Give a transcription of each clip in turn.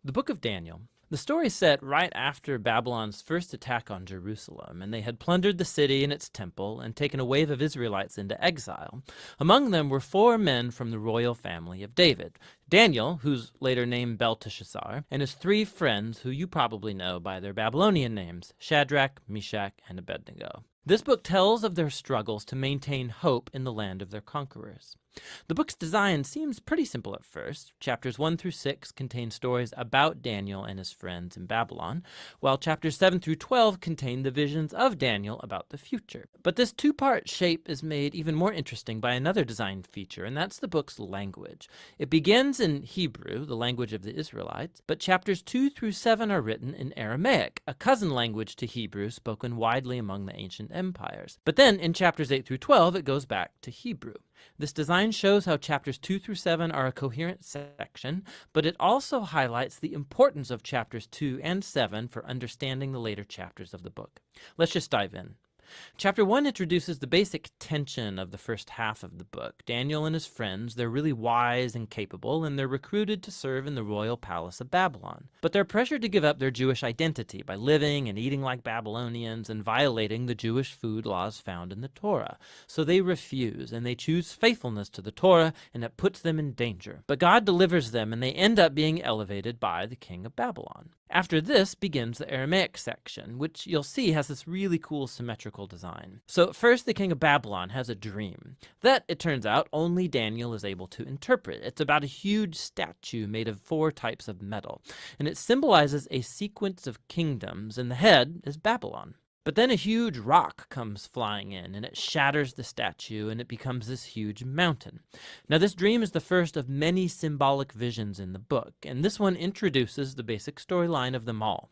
The Book of Daniel. The story is set right after Babylon's first attack on Jerusalem, and they had plundered the city and its temple and taken a wave of Israelites into exile. Among them were 4 men from the royal family of David: Daniel, who's later named Belteshazzar, and his 3 friends who you probably know by their Babylonian names, Shadrach, Meshach, and Abednego. This book tells of their struggles to maintain hope in the land of their conquerors. The book's design seems pretty simple at first. Chapters 1 through 6 contain stories about Daniel and his friends in Babylon, while chapters 7 through 12 contain the visions of Daniel about the future. But this 2-part shape is made even more interesting by another design feature, and that's the book's language. It begins in Hebrew, the language of the Israelites, but chapters 2 through 7 are written in Aramaic, a cousin language to Hebrew spoken widely among the ancient empires. But then in chapters 8 through 12 it goes back to Hebrew. This design shows how chapters 2 through 7 are a coherent section, but it also highlights the importance of chapters 2 and 7 for understanding the later chapters of the book. Let's just dive in. Chapter 1 introduces the basic tension of the first half of the book. Daniel and his friends, they're really wise and capable, and they're recruited to serve in the royal palace of Babylon. But they're pressured to give up their Jewish identity by living and eating like Babylonians and violating the Jewish food laws found in the Torah. So they refuse, and they choose faithfulness to the Torah, and it puts them in danger. But God delivers them, and they end up being elevated by the king of Babylon. After this begins the Aramaic section, which you'll see has this really cool symmetrical design. So first, the king of Babylon has a dream that, it turns out, only Daniel is able to interpret. It's about a huge statue made of 4 types of metal, and it symbolizes a sequence of kingdoms, and the head is Babylon. But then a huge rock comes flying in, and it shatters the statue, and it becomes this huge mountain. Now, this dream is the first of many symbolic visions in the book, and this one introduces the basic storyline of them all.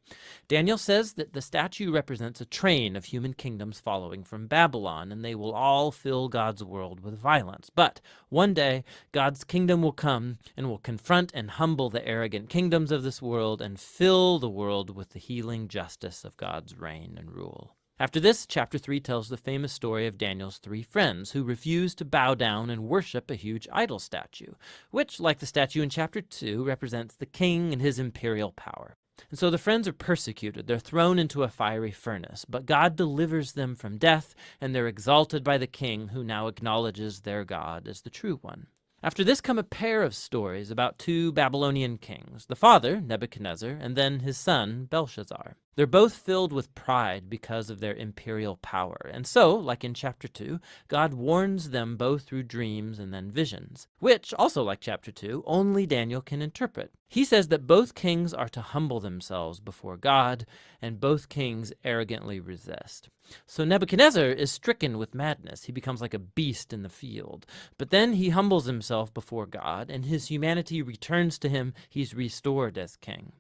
Daniel says that the statue represents a train of human kingdoms following from Babylon, and they will all fill God's world with violence. But one day, God's kingdom will come and will confront and humble the arrogant kingdoms of this world and fill the world with the healing justice of God's reign and rule. After this, chapter 3 tells the famous story of Daniel's 3 friends who refuse to bow down and worship a huge idol statue, which, like the statue in chapter 2, represents the king and his imperial power. And so the friends are persecuted. They're thrown into a fiery furnace, but God delivers them from death, and they're exalted by the king, who now acknowledges their God as the true one. After this come a pair of stories about 2 Babylonian kings, the father, Nebuchadnezzar, and then his son, Belshazzar. They're both filled with pride because of their imperial power, and so, like in chapter 2, God warns them both through dreams and then visions, which, also like chapter 2, only Daniel can interpret. He says that both kings are to humble themselves before God, and both kings arrogantly resist. So Nebuchadnezzar is stricken with madness. He becomes like a beast in the field. But then he humbles himself before God, and his humanity returns to him. He's restored as king.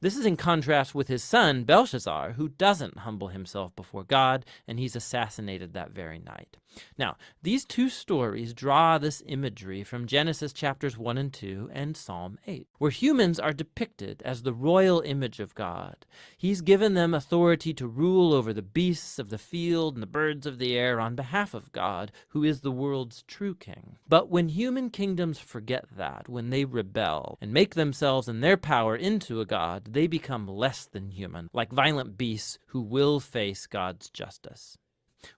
This is in contrast with his son, Belshazzar, who doesn't humble himself before God, and he's assassinated that very night. Now, these 2 stories draw this imagery from Genesis chapters 1 and 2 and Psalm 8, where humans are depicted as the royal image of God. He's given them authority to rule over the beasts of the field and the birds of the air on behalf of God, who is the world's true king. But when human kingdoms forget that, when they rebel and make themselves and their power into a god, they become less than human, like violent beasts who will face God's justice.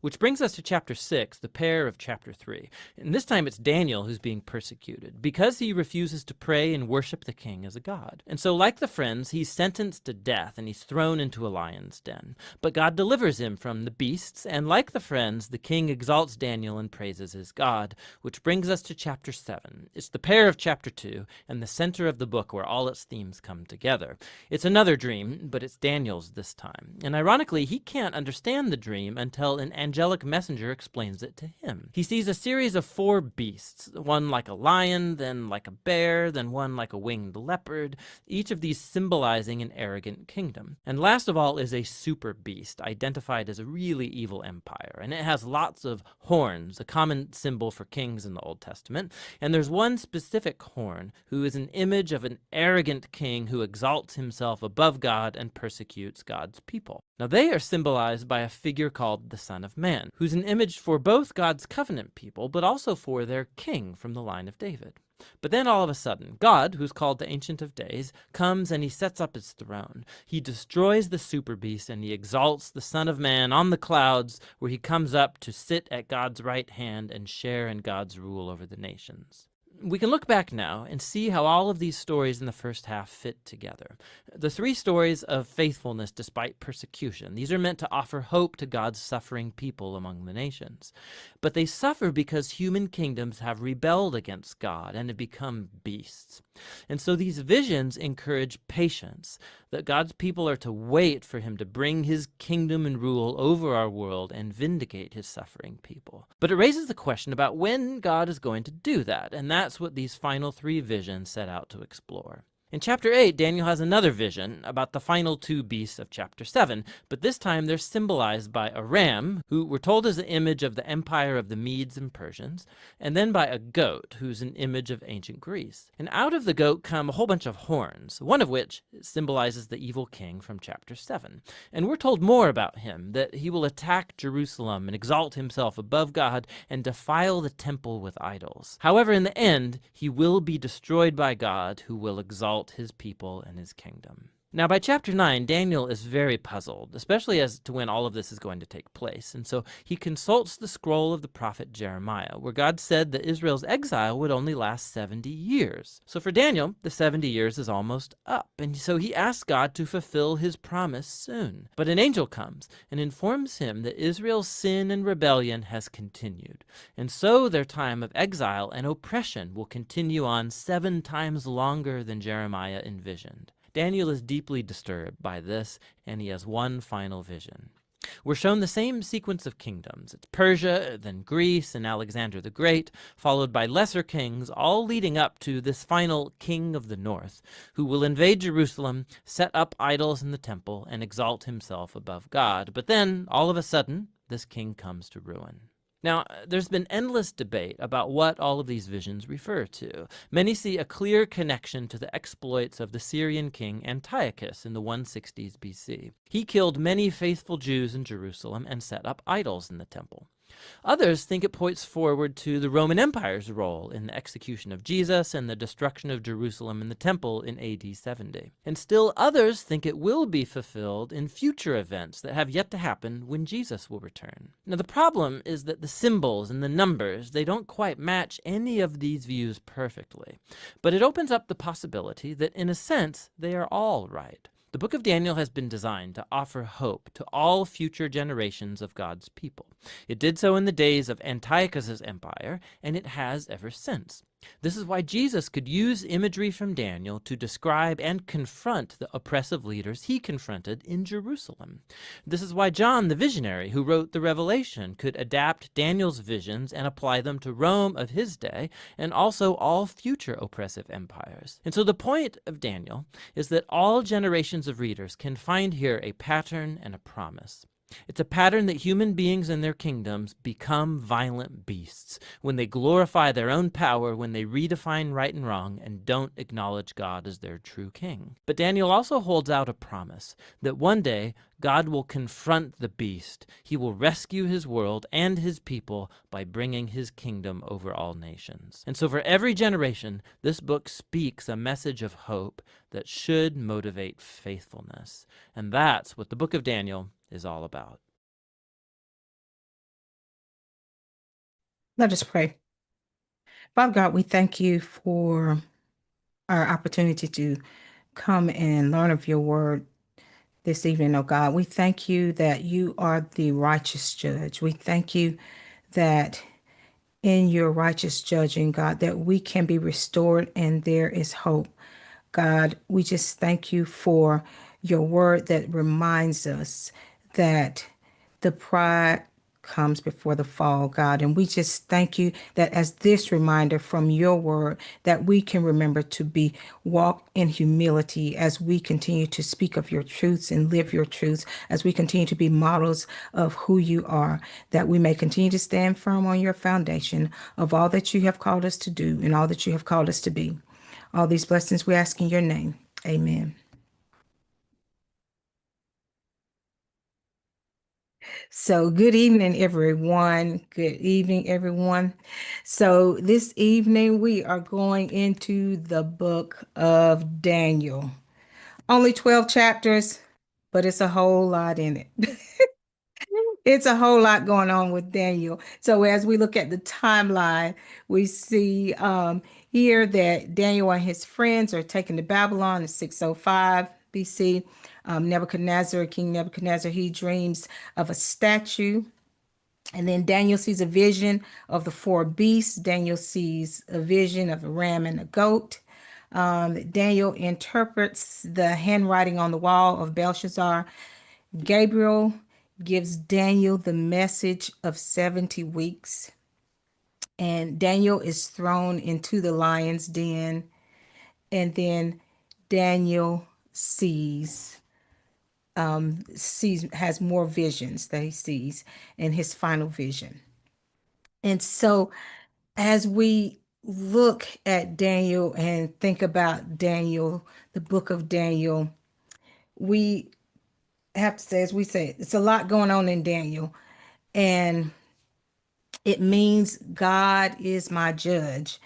Which brings us to chapter 6, the pair of chapter 3. And this time it's Daniel who's being persecuted because he refuses to pray and worship the king as a god. And so, like the friends, he's sentenced to death and he's thrown into a lion's den. But God delivers him from the beasts, and like the friends, the king exalts Daniel and praises his God, which brings us to chapter 7. It's the pair of chapter 2 and the center of the book where all its themes come together. It's another dream, but it's Daniel's this time. And ironically, he can't understand the dream until an angelic messenger explains it to him. He sees a series of 4 beasts, one like a lion, then like a bear, then one like a winged leopard, each of these symbolizing an arrogant kingdom. And last of all is a super beast, identified as a really evil empire, and it has lots of horns, a common symbol for kings in the Old Testament, and there's one specific horn who is an image of an arrogant king who exalts himself above God and persecutes God's people. Now they are symbolized by a figure called the Son of Man, who's an image for both God's covenant people, but also for their king from the line of David. But then all of a sudden, God, who's called the Ancient of Days, comes and he sets up his throne. He destroys the super beast and he exalts the Son of Man on the clouds, where he comes up to sit at God's right hand and share in God's rule over the nations. We can look back now and see how all of these stories in the first half fit together. The three stories of faithfulness despite persecution, these are meant to offer hope to God's suffering people among the nations. But they suffer because human kingdoms have rebelled against God and have become beasts. And so these visions encourage patience, that God's people are to wait for him to bring his kingdom and rule over our world and vindicate his suffering people. But it raises the question about when God is going to do that, and that's what these final three visions set out to explore. In chapter 8, Daniel has another vision about the final two beasts of chapter 7, but this time they're symbolized by a ram, who we're told is the image of the empire of the Medes and Persians, and then by a goat, who's an image of ancient Greece. And out of the goat come a whole bunch of horns, one of which symbolizes the evil king from chapter 7. And we're told more about him, that he will attack Jerusalem and exalt himself above God and defile the temple with idols. However, in the end, he will be destroyed by God, who will exalt his people and his kingdom. Now, by chapter 9, Daniel is very puzzled, especially as to when all of this is going to take place. And so he consults the scroll of the prophet Jeremiah, where God said that Israel's exile would only last 70 years. So for Daniel, the 70 years is almost up. And so he asks God to fulfill his promise soon. But an angel comes and informs him that Israel's sin and rebellion has continued. And so their time of exile and oppression will continue on 7 times longer than Jeremiah envisioned. Daniel is deeply disturbed by this, and he has one final vision. We're shown the same sequence of kingdoms. It's Persia, then Greece, and Alexander the Great, followed by lesser kings, all leading up to this final king of the north, who will invade Jerusalem, set up idols in the temple, and exalt himself above God. But then, all of a sudden, this king comes to ruin. Now, there's been endless debate about what all of these visions refer to. Many see a clear connection to the exploits of the Syrian king Antiochus in the 160s BC. He killed many faithful Jews in Jerusalem and set up idols in the temple. Others think it points forward to the Roman Empire's role in the execution of Jesus and the destruction of Jerusalem and the temple in AD 70. And still others think it will be fulfilled in future events that have yet to happen when Jesus will return. Now the problem is that the symbols and the numbers, they don't quite match any of these views perfectly. But it opens up the possibility that in a sense they are all right. The book of Daniel has been designed to offer hope to all future generations of God's people. It did so in the days of Antiochus's empire, and it has ever since. This is why Jesus could use imagery from Daniel to describe and confront the oppressive leaders he confronted in Jerusalem. This is why John, the visionary who wrote the Revelation, could adapt Daniel's visions and apply them to Rome of his day and also all future oppressive empires. And so the point of Daniel is that all generations of readers can find here a pattern and a promise. It's a pattern that human beings and their kingdoms become violent beasts when they glorify their own power, when they redefine right and wrong, and don't acknowledge God as their true king. But Daniel also holds out a promise that one day God will confront the beast. He will rescue his world and his people by bringing his kingdom over all nations. And so for every generation, this book speaks a message of hope that should motivate faithfulness. And that's what the book of Daniel is all about. Let us pray. Father God, we thank you for our opportunity to come and learn of your word this evening, oh God. We thank you that you are the righteous judge. We thank you that in your righteous judging, God, that we can be restored and there is hope. God, we just thank you for your word that reminds us that the pride comes before the fall, God. And we just thank you that as this reminder from your word, that we can remember to be walk in humility as we continue to speak of your truths and live your truths, as we continue to be models of who you are, that we may continue to stand firm on your foundation of all that you have called us to do and all that you have called us to be. All these blessings we ask in your name. Amen. So, good evening, everyone. Good evening, everyone. So, this evening we are going into the book of Daniel. Only 12 chapters, but it's a whole lot in it. It's a whole lot going on with Daniel. So, as we look at the timeline, we see here that Daniel and his friends are taken to Babylon in 605 BC. King Nebuchadnezzar, he dreams of a statue. And then Daniel sees a vision of the four beasts. Daniel sees a vision of a ram and a goat. Daniel interprets the handwriting on the wall of Belshazzar. Gabriel gives Daniel the message of 70 weeks. And Daniel is thrown into the lion's den. And then Daniel has more visions that he sees in his final vision. And so as we look at Daniel and think about Daniel, the book of Daniel, we have to say, as we say, it's a lot going on in Daniel. And it means God is my judge.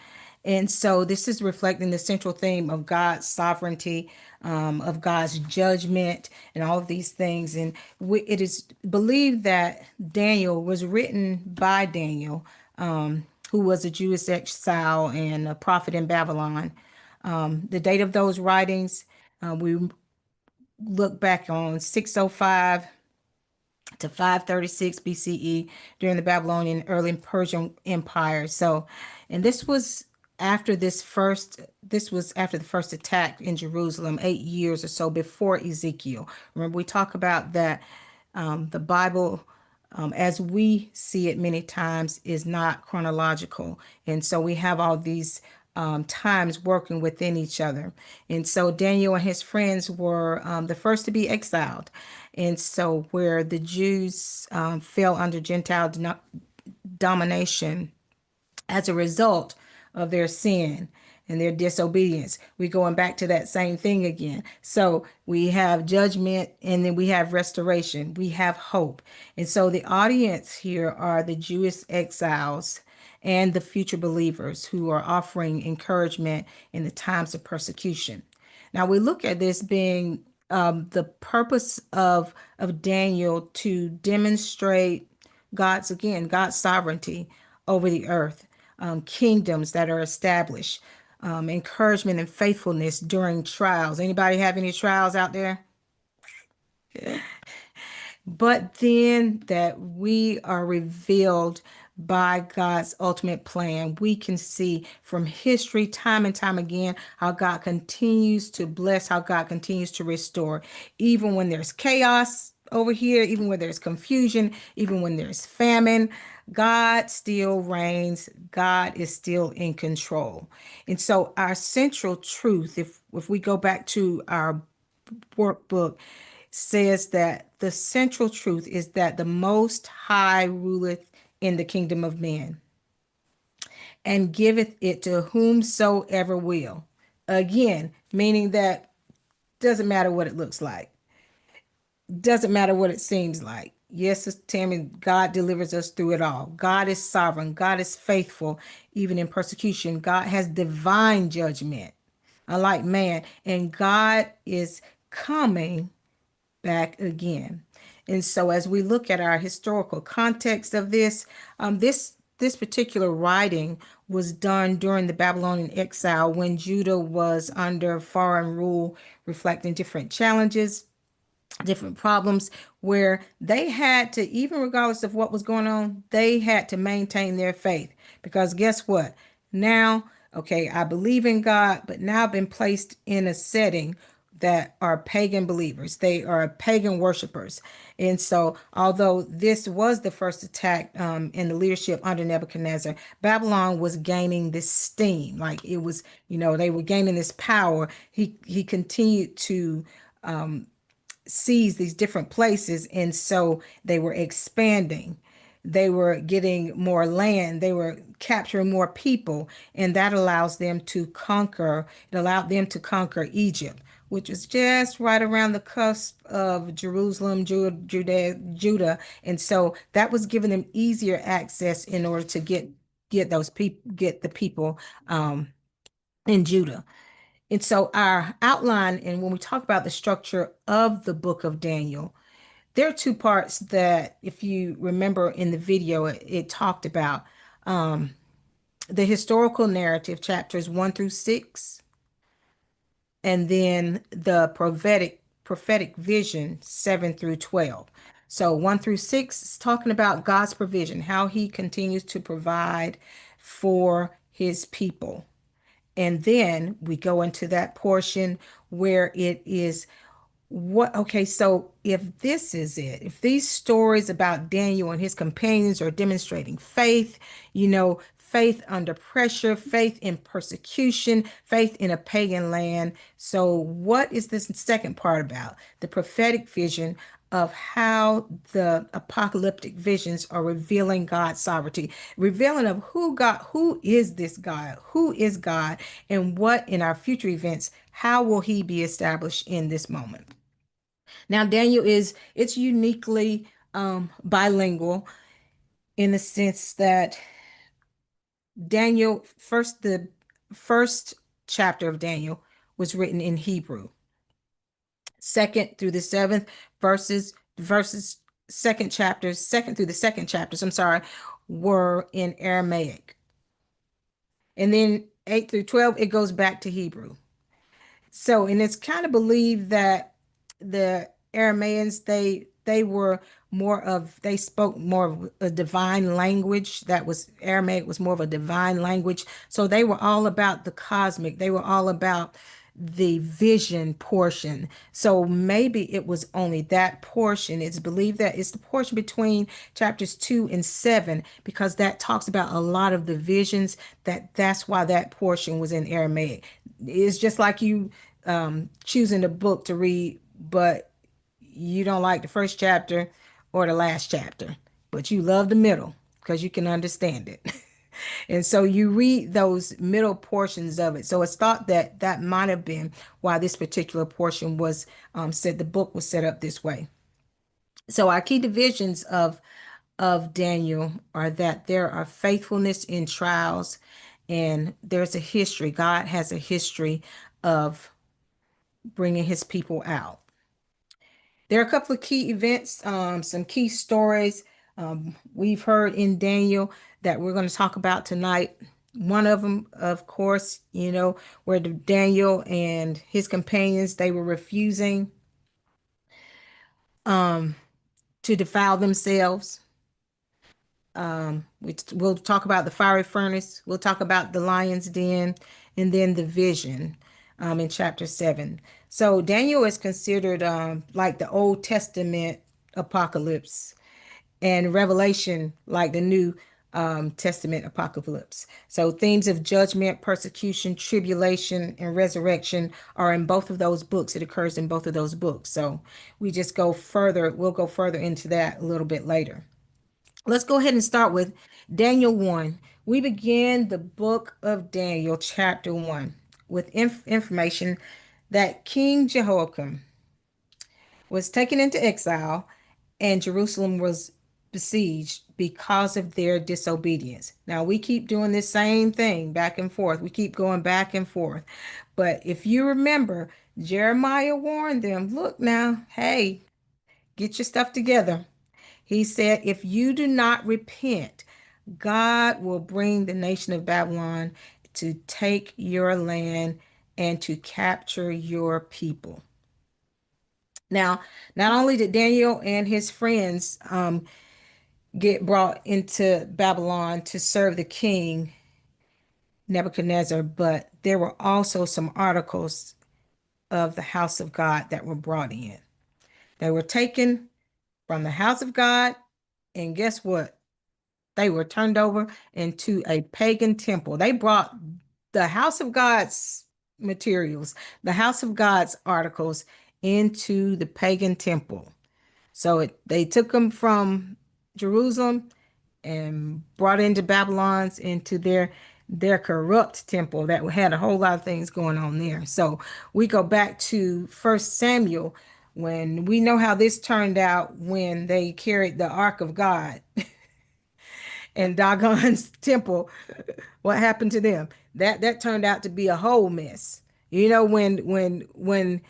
And so this is reflecting the central theme of God's sovereignty, of God's judgment, and all of these things. And it is believed that Daniel was written by Daniel, who was a Jewish exile and a prophet in Babylon. The date of those writings, we look back on 605 to 536 BCE during the Babylonian early Persian Empire. So, and this was after the first attack in Jerusalem, 8 years or so before Ezekiel. Remember, we talk about that the Bible, as we see it many times, is not chronological. And so we have all these times working within each other. And so Daniel and his friends were the first to be exiled. And so where the Jews fell under Gentile domination as a result of their sin and their disobedience. We're going back to that same thing again. So we have judgment and then we have restoration. We have hope. And so the audience here are the Jewish exiles and the future believers who are offering encouragement in the times of persecution. Now we look at this being the purpose of Daniel to demonstrate God's sovereignty over the earth, kingdoms that are established, encouragement and faithfulness during trials. Anybody have any trials out there? But then that we are revealed by God's ultimate plan. We can see from history, time and time again, how God continues to bless, how God continues to restore, even when there's chaos over here, even when there's confusion, even when there's famine. God still reigns. God is still in control. And so our central truth, if we go back to our workbook, says that the central truth is that the Most High ruleth in the kingdom of men and giveth it to whomsoever will. Again, meaning that doesn't matter what it looks like, doesn't matter what it seems like. Yes, Sister Tammy, God delivers us through it all. God is sovereign. God is faithful, even in persecution. God has divine judgment, unlike man, and God is coming back again. And so as we look at our historical context of this particular writing was done during the Babylonian exile when Judah was under foreign rule, reflecting different challenges, different problems, where they had to, even regardless of what was going on, they had to maintain their faith. Because guess what? Now, okay, I believe in God, but now I've been placed in a setting that are pagan believers. They are pagan worshipers. And so, although this was the first attack in the leadership under Nebuchadnezzar, Babylon was gaining this steam. Like it was, they were gaining this power. He continued to seize these different places. And so they were expanding. They were getting more land. They were capturing more people. And that allows them to conquer. It allowed them to conquer Egypt, which was just right around the cusp of Jerusalem, Judah. And so that was giving them easier access in order to get the people in Judah. And so our outline, and when we talk about the structure of the book of Daniel, there are two parts that, if you remember in the video, it talked about the historical narrative, chapters 1 through 6, and then the prophetic vision 7 through 12. So 1 through 6 is talking about God's provision, how he continues to provide for his people. And then we go into that portion where it is okay, so if this is it, if these stories about Daniel and his companions are demonstrating faith, faith under pressure, faith in persecution, faith in a pagan land. So what is this second part about? The prophetic vision of how the apocalyptic visions are revealing God's sovereignty, revealing of who is this God, who is God, and what in our future events, how will he be established in this moment? Now, Daniel it's uniquely bilingual in the sense that the first chapter of Daniel was written in Hebrew. Second through the seventh verses, second through the second chapters, I'm sorry, were in Aramaic. And then 8 through 12, it goes back to Hebrew. So, and it's kind of believed that the Aramaeans, they spoke more of a divine language. That was Aramaic was more of a divine language. So they were all about the cosmic. They were all about the vision portion. So maybe it was only that portion. It's believed that it's the portion between chapters 2 and 7, because that talks about a lot of the visions. That's why that portion was in Aramaic. It's just like you choosing a book to read, but you don't like the first chapter or the last chapter, but you love the middle because you can understand it. And so you read those middle portions of it. So it's thought that that might have been why this particular portion was said the book was set up this way. So our key divisions of Daniel are that there are faithfulness in trials, and there's a history. God has a history of bringing his people out. There are a couple of key events, some key stories we've heard in Daniel that we're going to talk about tonight. One of them, of course, where Daniel and his companions, they were refusing to defile themselves. We'll talk about the fiery furnace. We'll talk about the lion's den, and then the vision in chapter 7. So Daniel is considered like the Old Testament apocalypse, and Revelation like the New Testament apocalypse. So themes of judgment, persecution, tribulation, and resurrection are in both of those books. It occurs in both of those books. So we'll go further into that a little bit later. Let's go ahead and start with Daniel 1. We begin the book of Daniel, chapter 1, with information that King Jehoiakim was taken into exile and Jerusalem was besieged because of their disobedience. Now, we keep doing this same thing back and forth. We keep going back and forth. But if you remember, Jeremiah warned them, look now, hey, get your stuff together. He said, if you do not repent, God will bring the nation of Babylon to take your land and to capture your people. Now, not only did Daniel and his friends get brought into Babylon to serve the king Nebuchadnezzar, but there were also some articles of the house of God that were brought in. They were taken from the house of God, and guess what? They were turned over into a pagan temple. They brought the house of God's materials, the house of God's articles into the pagan temple. So they took them from Jerusalem and brought into Babylon's into their their corrupt temple that had a whole lot of things going on there. So we go back to First Samuel when we know how this turned out when they carried the Ark of God and Dagon's temple. What happened to them? That turned out to be a whole mess. You know, when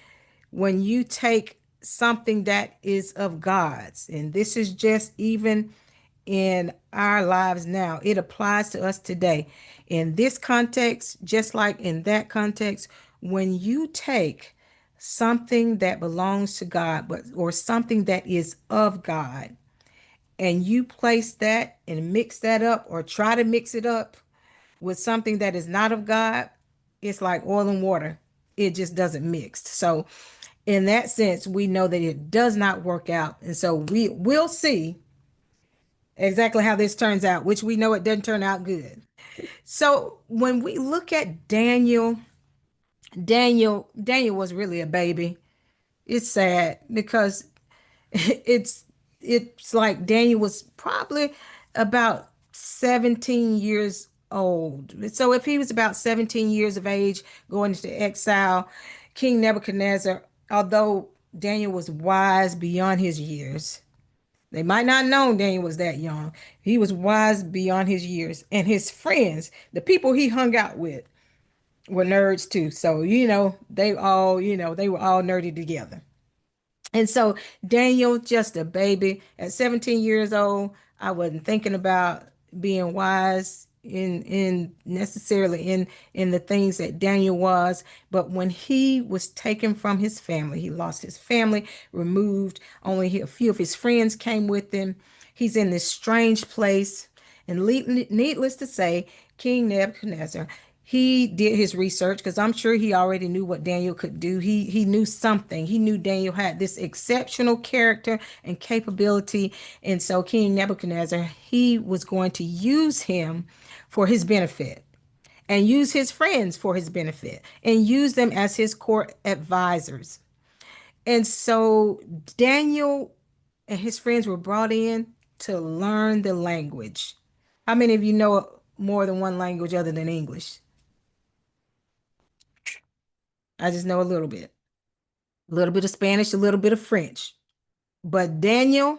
you take something that is of God's, and this is just even in our lives now, it applies to us today. In this context, just like in that context, when you take something that belongs to God, but or something that is of God, and you place that and mix that up or try to mix it up with something that is not of God, it's like oil and water. It just doesn't mix. So in that sense, we know that it does not work out. And so we will see exactly how this turns out, which we know it doesn't turn out good. So when we look at Daniel was really a baby. It's sad because it's it's like Daniel was probably about 17 years old. So if he was about 17 years of age going into exile, King Nebuchadnezzar, although Daniel was wise beyond his years, they might not have known Daniel was that young. He was wise beyond his years. And his friends, the people he hung out with, were nerds too. So, they were all nerdy together. And so Daniel, just a baby at 17 years old, I wasn't thinking about being wise in necessarily in the things that Daniel was, but when he was taken from his family, he lost his family, removed, only a few of his friends came with him. He's in this strange place, and needless to say, King Nebuchadnezzar, he did his research because I'm sure he already knew what Daniel could do. He knew something. He knew Daniel had this exceptional character and capability. And so King Nebuchadnezzar, he was going to use him for his benefit and use his friends for his benefit and use them as his court advisors. And so Daniel and his friends were brought in to learn the language. How many of you know more than one language other than English? I just know a little bit of Spanish, a little bit of French. But Daniel,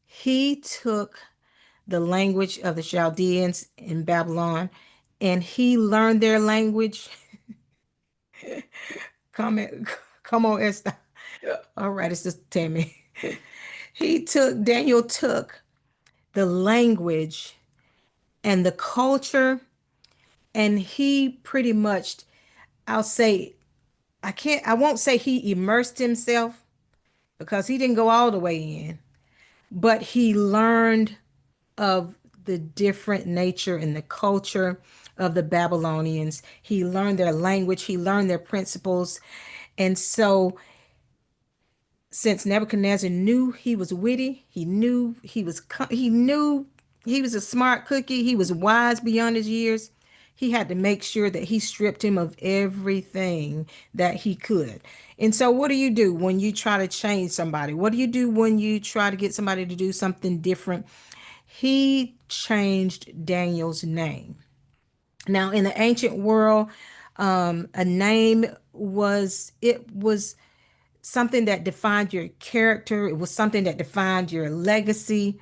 he took the language of the Chaldeans in Babylon and he learned their language. Come, come on, Esther. All right, it's just Tammy. Daniel took the language and the culture, and he pretty much, I'll say, I won't say he immersed himself because he didn't go all the way in, but he learned of the different nature and the culture of the Babylonians. He learned their language, he learned their principles. And so, since Nebuchadnezzar knew he was witty, he knew he was a smart cookie, he was wise beyond his years. He had to make sure that he stripped him of everything that he could. And so, what do you do when you try to change somebody? What do you do when you try to get somebody to do something different? He changed Daniel's name. Now, in the ancient world, a name was something that defined your character. It was something that defined your legacy.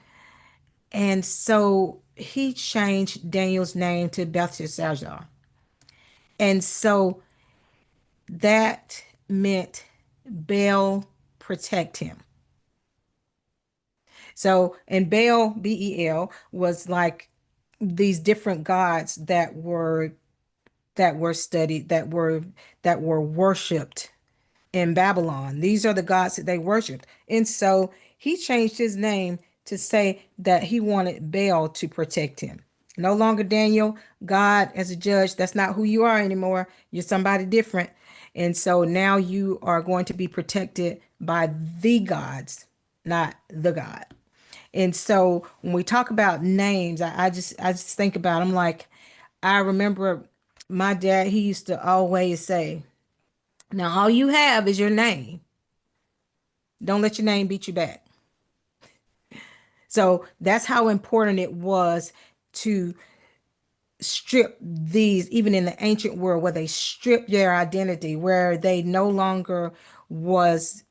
And so he changed Daniel's name to Belteshazzar. And so that meant Baal protect him. So, and Baal, Bel, was like these different gods that were studied, that were worshipped in Babylon. These are the gods that they worshiped. And so he changed his name to say that he wanted Baal to protect him. No longer Daniel, God as a judge. That's not who you are anymore. You're somebody different. And so now you are going to be protected by the gods, not the God. And so when we talk about names, I just think about them like I remember my dad, he used to always say, now all you have is your name. Don't let your name beat you back. So that's how important it was to strip these, even in the ancient world, where they stripped their identity, where they no longer was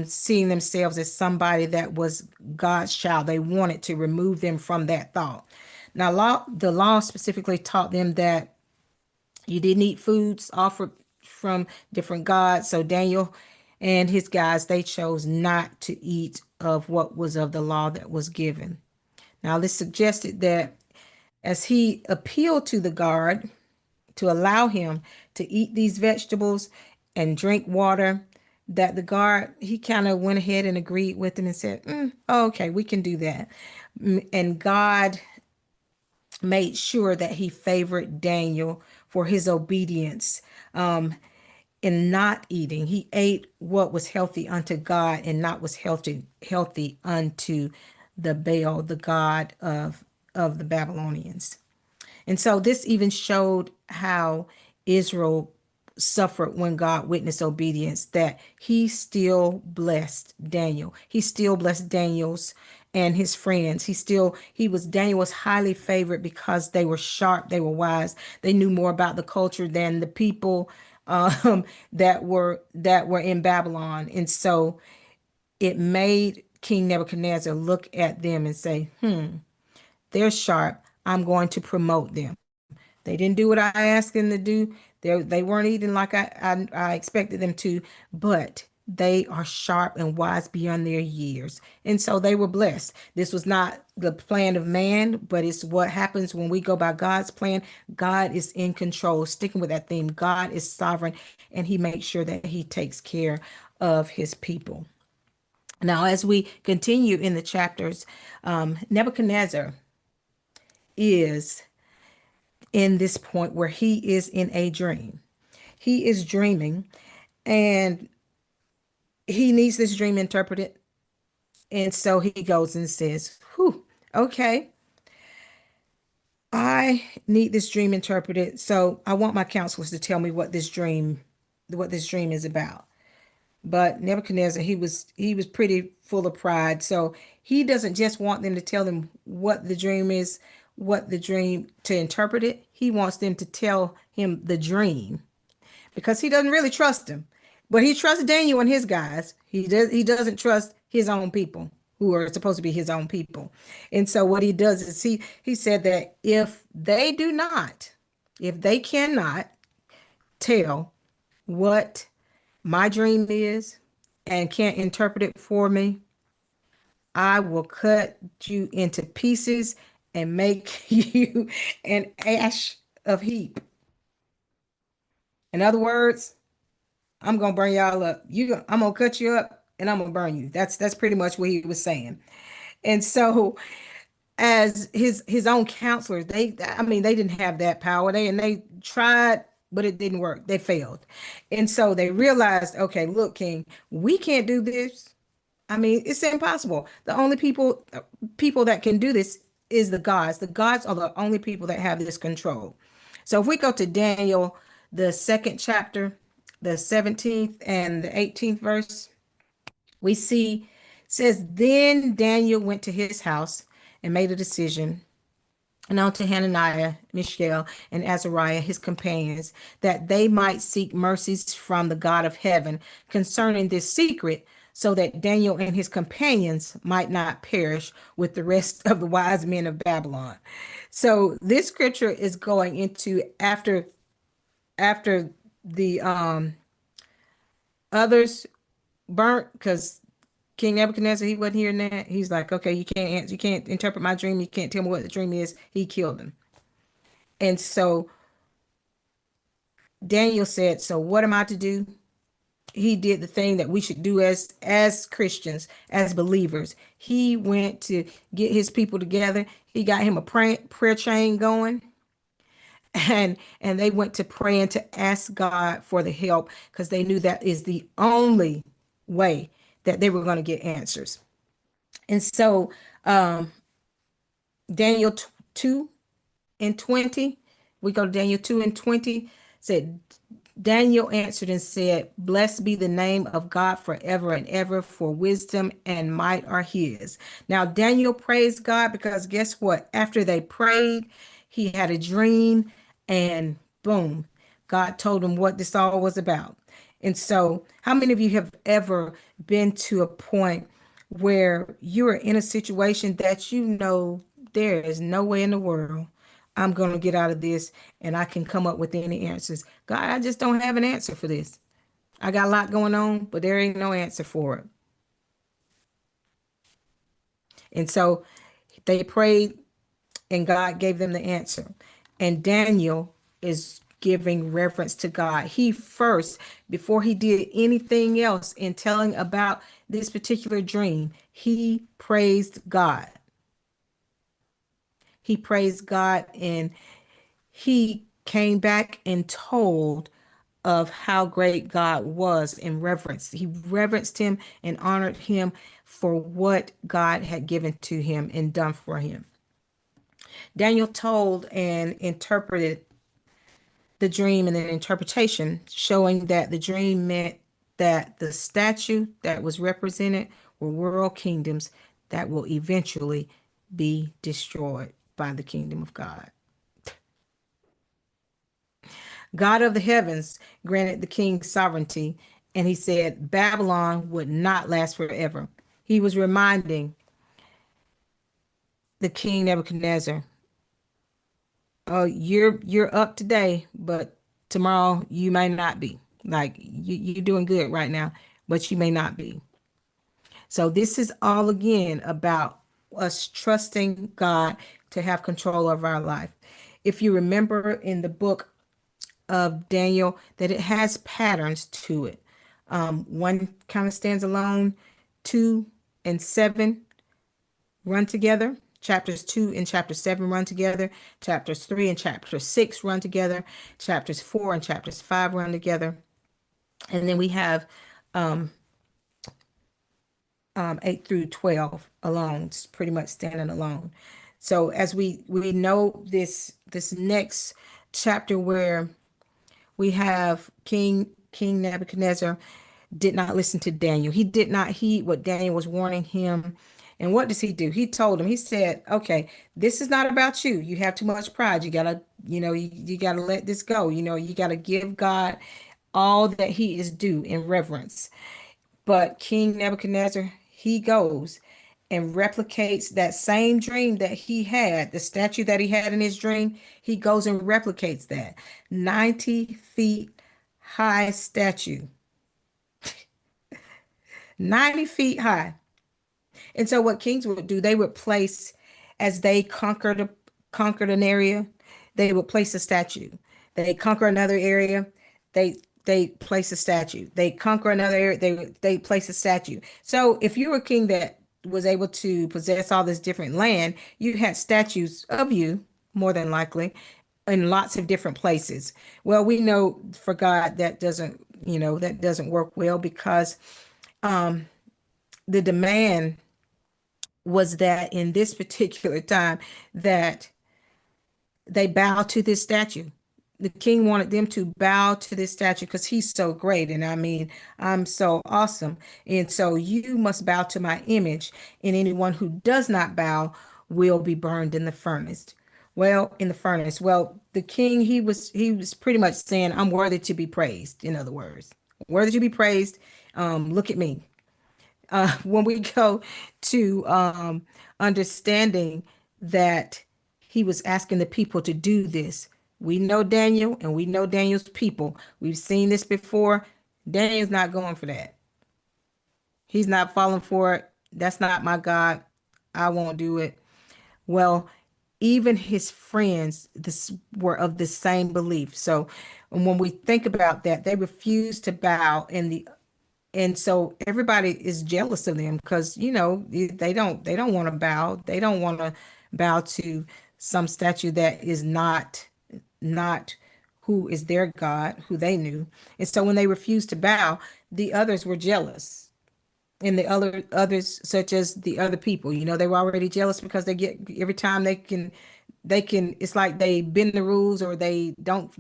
seeing themselves as somebody that was God's child. They wanted to remove them from that thought. Now, the law specifically taught them that you didn't eat foods offered from different gods. So Daniel and his guys, they chose not to eat of what was of the law that was given. Now, this suggested that as he appealed to the guard to allow him to eat these vegetables and drink water, that the guard, he kind of went ahead and agreed with him and said, oh, okay, we can do that. And God made sure that he favored Daniel for his obedience in not eating. He ate what was healthy unto God and not was healthy unto the Baal, the god of the Babylonians. And so this even showed how Israel suffered when God witnessed obedience, that he still blessed Daniel. He still blessed Daniel's and his friends. Daniel was highly favored because they were sharp, they were wise, they knew more about the culture than the people that were in Babylon. And so it made King Nebuchadnezzar look at them and say, they're sharp. I'm going to promote them. They didn't do what I asked them to do. They weren't eating like I expected them to, but they are sharp and wise beyond their years. And so they were blessed. This was not the plan of man, but it's what happens when we go by God's plan. God is in control. Sticking with that theme, God is sovereign, and he makes sure that he takes care of his people. Now, as we continue in the chapters, Nebuchadnezzar is in this point where he is in a dream. He is dreaming and he needs this dream interpreted. And so he goes and says, whew, okay, I need this dream interpreted. So I want my counselors to tell me what this dream is about. But Nebuchadnezzar, he was pretty full of pride. So he doesn't just want them to tell them what the dream is, what the dream to interpret it. He wants them to tell him the dream because he doesn't really trust him. But he trusts Daniel and his guys. He doesn't trust his own people who are supposed to be his own people. And so what he does is he said that if they cannot tell what my dream is and can't interpret it for me, I will cut you into pieces and make you an ash of heap. In other words, I'm gonna burn y'all up. I'm gonna cut you up and I'm gonna burn you. That's pretty much what he was saying. And so as his own counselors, they didn't have that power. They tried, but it didn't work. They failed. And so they realized, okay, look, King, we can't do this. I mean, it's impossible. The only people that can do this is the gods. The gods are the only people that have this control. So if we go to Daniel, the second chapter, the 17th and the 18th verse, we see says, then Daniel went to his house and made a decision, and unto Hananiah, Mishael, and Azariah, his companions, that they might seek mercies from the God of heaven concerning this secret, so that Daniel and his companions might not perish with the rest of the wise men of Babylon. So this scripture is going into after the others burnt, because King Nebuchadnezzar, he wasn't hearing that. He's like, okay, you can't interpret my dream. You can't tell me what the dream is. He killed him. And so Daniel said, so what am I to do? He did the thing that we should do as Christians, as believers. He went to get his people together. He got him a prayer chain going. And they went to pray and to ask God for the help, because they knew that is the only way that they were going to get answers. And so Daniel 2 and 20, we go to Daniel 2 and 20, said, Daniel answered and said, blessed be the name of God forever and ever, for wisdom and might are his. Now, Daniel praised God because guess what? After they prayed, He had a dream, and boom, God told him what this all was about. And so, how many of you have ever been to a point where you're in a situation that you know there is no way in the world I'm going to get out of this and I can come up with any answers? God, I just don't have an answer for this. I got a lot going on, but there ain't no answer for it. And so they prayed and God gave them the answer. And Daniel is giving reverence to God. He first, before he did anything else in telling about this particular dream, he praised God. He praised God, and he came back and told of how great God was in reverence. He reverenced him and honored him for what God had given to him and done for him. Daniel told and interpreted the dream and an interpretation showing that the dream meant that the statue that was represented were world kingdoms that will eventually be destroyed by the kingdom of God. God of the heavens granted the king sovereignty, and he said Babylon would not last forever. He was reminding the king Nebuchadnezzar, "Oh, you're up today, but tomorrow you may not be. Like you're doing good right now, but you may not be." So this is all again about us trusting God to have control of our life. If you remember in the book of Daniel, that it has patterns to it. One kind of stands alone, 2 and 7 run together. Chapters 2 and chapter 7 run together. Chapters 3 and chapter 6 run together. Chapters 4 and chapters 5 run together. And then we have 8 through 12 alone, it's pretty much standing alone. So as we know this next chapter where we have King Nebuchadnezzar did not listen to Daniel. He did not heed what Daniel was warning him. And what does he do? He told him, he said, okay, this is not about you. You have too much pride. You gotta, you gotta let this go. You gotta give God all that he is due in reverence. But King Nebuchadnezzar, he goes and replicates that same dream that he had, the statue that he had in his dream. He goes and replicates that 90 feet high statue, 90 feet high. And so what kings would do, they would place, as they conquered an area, they would place a statue. They conquer another area, they place a statue. They conquer another area, they place a statue. So if you were a king that was able to possess all this different land, you had statues of you, more than likely, in lots of different places. Well, we know for God that doesn't work well, because the demand was that in this particular time that they bow to this statue. The king wanted them to bow to this statue because he's so great. And I mean, I'm so awesome. And so you must bow to my image. And anyone who does not bow will be burned in the furnace. Well, in the furnace. Well, the king, he was pretty much saying, I'm worthy to be praised. In other words, worthy to be praised. Look at me. When we go to understanding that he was asking the people to do this, we know Daniel and we know Daniel's people. We've seen this before. Daniel's not going for that. He's not falling for it. That's not my God. I won't do it. Well, even his friends this were of the same belief. So when we think about that, they refused to bow, and so everybody is jealous of them because they don't want to bow. They don't want to bow to some statue that is not who is their God, who they knew. And so when they refused to bow, the others were jealous. And the others, such as the other people, they were already jealous because they get every time they can, it's like they bend the rules, or they don't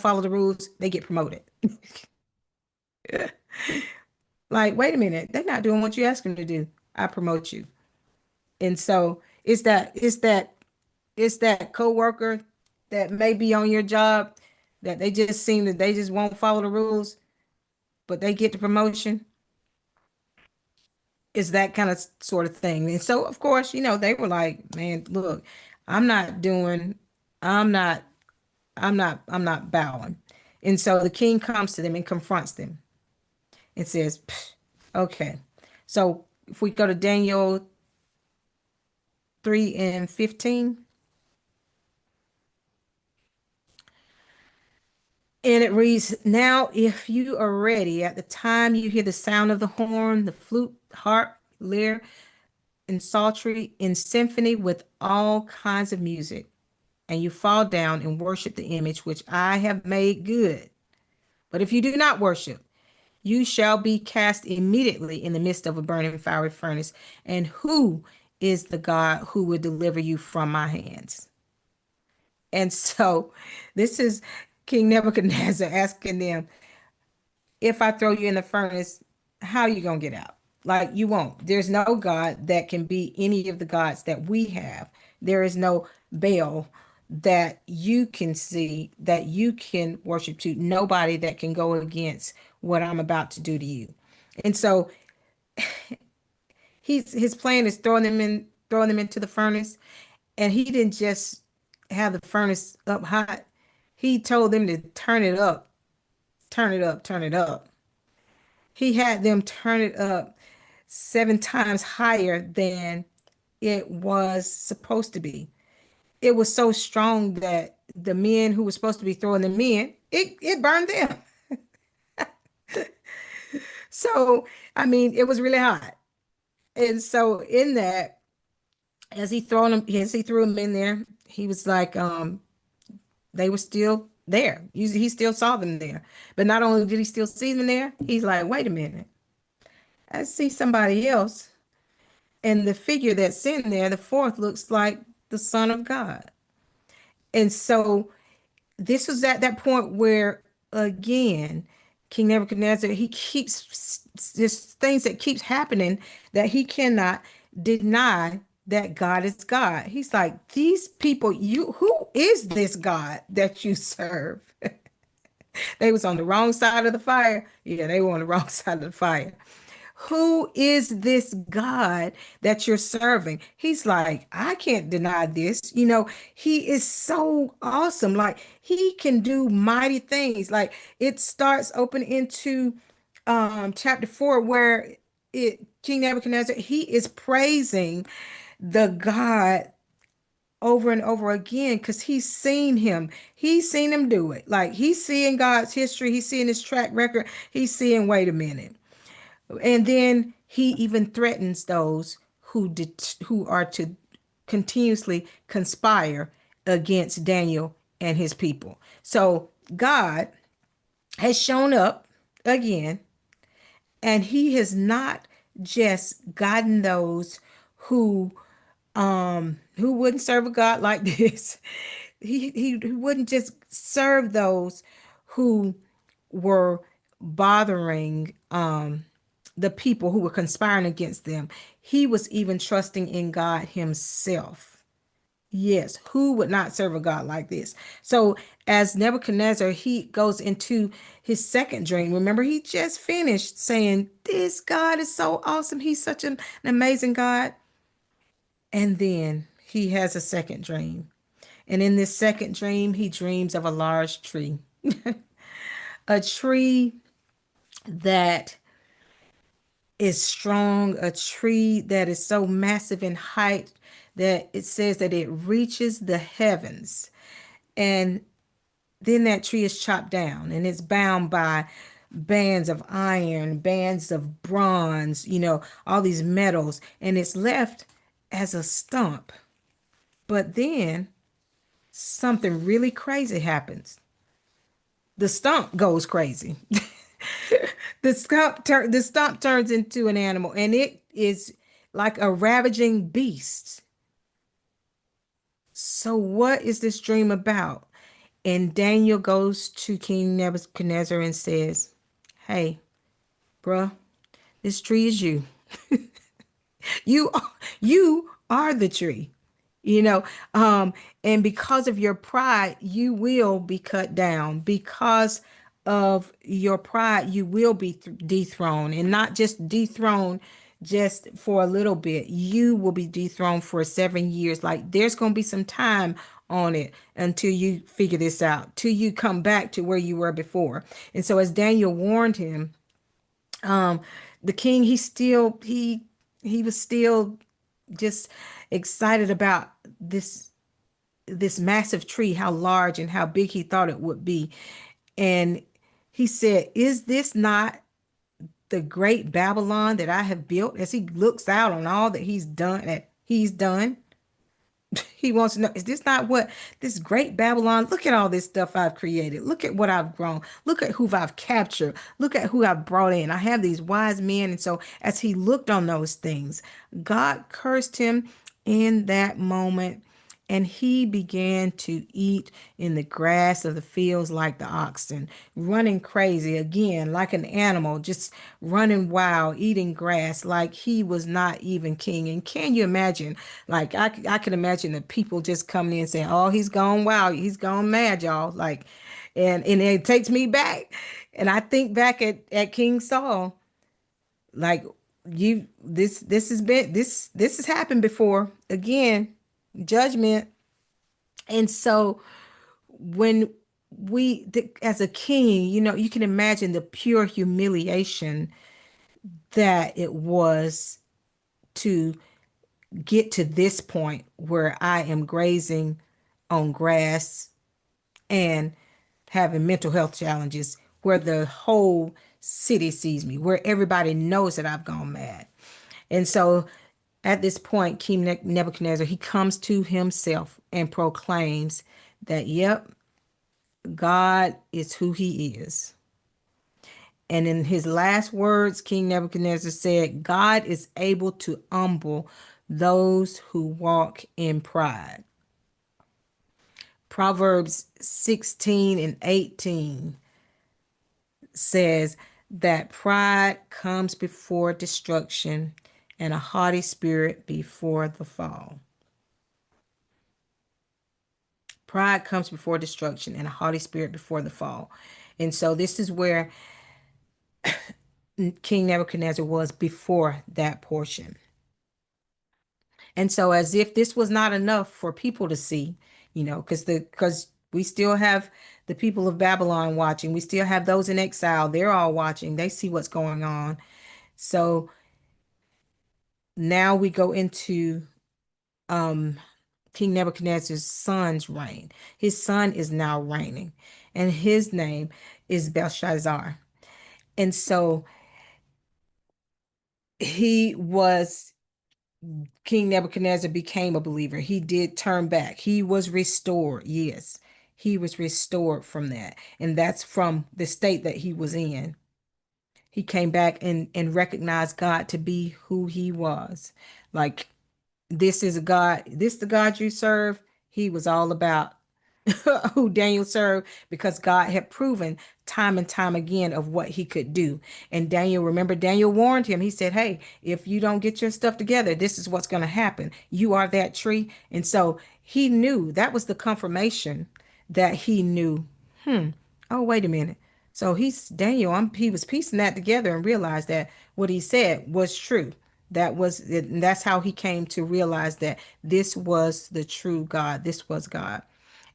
follow the rules, they get promoted. Like, wait a minute, they're not doing what you ask them to do. I promote you. And so it's that It's that coworker that may be on your job that they just seem that they just won't follow the rules, but they get the promotion. It's that kind of sort of thing. And so, of course, they were like, man, look, I'm not doing, I'm not, I'm not bowing. And so the king comes to them and confronts them and says, "Pfft, okay. So if we go to Daniel 3 and 15, and it reads, now if you are ready at the time you hear the sound of the horn, the flute, harp, lyre, and psaltery in symphony with all kinds of music, and you fall down and worship the image which I have made good. But if you do not worship, you shall be cast immediately in the midst of a burning fiery furnace. And who is the God who will deliver you from my hands? And so this is King Nebuchadnezzar asking them, if I throw you in the furnace, how are you going to get out? Like, you won't. There's no God that can be any of the gods that we have. There is no Baal that you can see, that you can worship to. Nobody that can go against what I'm about to do to you. And so his plan is throwing them into the furnace. And he didn't just have the furnace up hot. He told them to turn it up, turn it up, turn it up. He had them turn it up 7 times higher than it was supposed to be. It was so strong that the men who were supposed to be throwing them in, it burned them. So, I mean, it was really hot. And so in that, as he threw them in there, he was like, they were still there. He still saw them there. But not only did he still see them there, he's like, wait a minute. I see somebody else. And the figure that's in there, the fourth, looks like the Son of God. And so this was at that point where, again, King Nebuchadnezzar, he keeps just things that keeps happening that he cannot deny that God is God. He's like, these people, who is this God that you serve? They was on the wrong side of the fire. Yeah, they were on the wrong side of the fire. Who is this God that you're serving? He's like, I can't deny this. He is so awesome. Like, he can do mighty things. Like, it starts open into chapter 4 where King Nebuchadnezzar, he is praising the God over and over again because he's seen him do it. Like, he's seeing God's history, he's seeing his track record, he's seeing, wait a minute. And then he even threatens those who are to continuously conspire against Daniel and his people. So God has shown up again, and he has not just gotten those who who wouldn't serve a God like this. He wouldn't just serve those who were bothering the people who were conspiring against them. He was even trusting in God himself. Yes, who would not serve a God like this? So as Nebuchadnezzar, he goes into his second dream. Remember, he just finished saying, this God is so awesome. He's such an amazing God. And then he has a second dream. And in this second dream, he dreams of a large tree, a tree that is strong, a tree that is so massive in height that it says that it reaches the heavens. And then that tree is chopped down and it's bound by bands of iron, bands of bronze, all these metals, and it's left as a stump. But then something really crazy happens. The stump goes crazy. The stump turns into an animal, and it is like a ravaging beast. So what is this dream about? And Daniel goes to King Nebuchadnezzar and says, hey, bruh, this tree is you. You are the tree. you know, um, and because of your pride, you will be cut down. Because of your pride, you will be dethroned, and not just dethroned just for a little bit. You will be dethroned for 7 years. Like there's going to be some time on it until you figure this out, till you come back to where you were before. And so, as Daniel warned him, um, the king, he was still just excited about this massive tree, how large and how big he thought it would be. And he said, "Is this not the great Babylon that I have built?" As he looks out on all that he's done, he wants to know, is this not what this great Babylon? Look at all this stuff I've created. Look at what I've grown. Look at who I've captured. Look at who I've brought in. I have these wise men. And so, as he looked on those things, God cursed him in that moment, and he began to eat in the grass of the fields like the oxen, running crazy again, like an animal, just running wild, eating grass like he was not even king. And can you imagine? Like, I can imagine the people just coming in saying, "Oh, he's gone wild. He's gone mad, y'all." Like, and it takes me back. And I think back at King Saul, like this has been this has happened before. Again, judgment. And so when as a king, you can imagine the pure humiliation that it was to get to this point where I am grazing on grass and having mental health challenges, where the whole city sees me, where everybody knows that I've gone mad. And so at this point, King Nebuchadnezzar, he comes to himself and proclaims that, yep, God is who he is. And in his last words, King Nebuchadnezzar said, "God is able to humble those who walk in pride." Proverbs 16 and 18 says that pride comes before destruction and a haughty spirit before the fall. Pride comes before destruction and a haughty spirit before the fall. And so this is where King Nebuchadnezzar was before that portion. And so, as if this was not enough for people to see, because we still have the people of Babylon watching, we still have those in exile, they're all watching, they see what's going on. So now we go into um King Nebuchadnezzar's son's reign. His son is now reigning, and his name is Belshazzar. And so he was King Nebuchadnezzar became a believer. He did turn back. He was restored. Yes, he was restored from that. And that's from the state that he was in. He came back and recognized God to be who he was. Like, this is a God, this the God you serve. He was all about who Daniel served, because God had proven time and time again of what he could do. And Daniel, remember, Daniel warned him. He said, "Hey, if you don't get your stuff together, this is what's going to happen. You are that tree." And so he knew, that was the confirmation that he knew, oh, wait a minute. So he was piecing that together and realized that what he said was true. That's how he came to realize that this was the true God. This was God.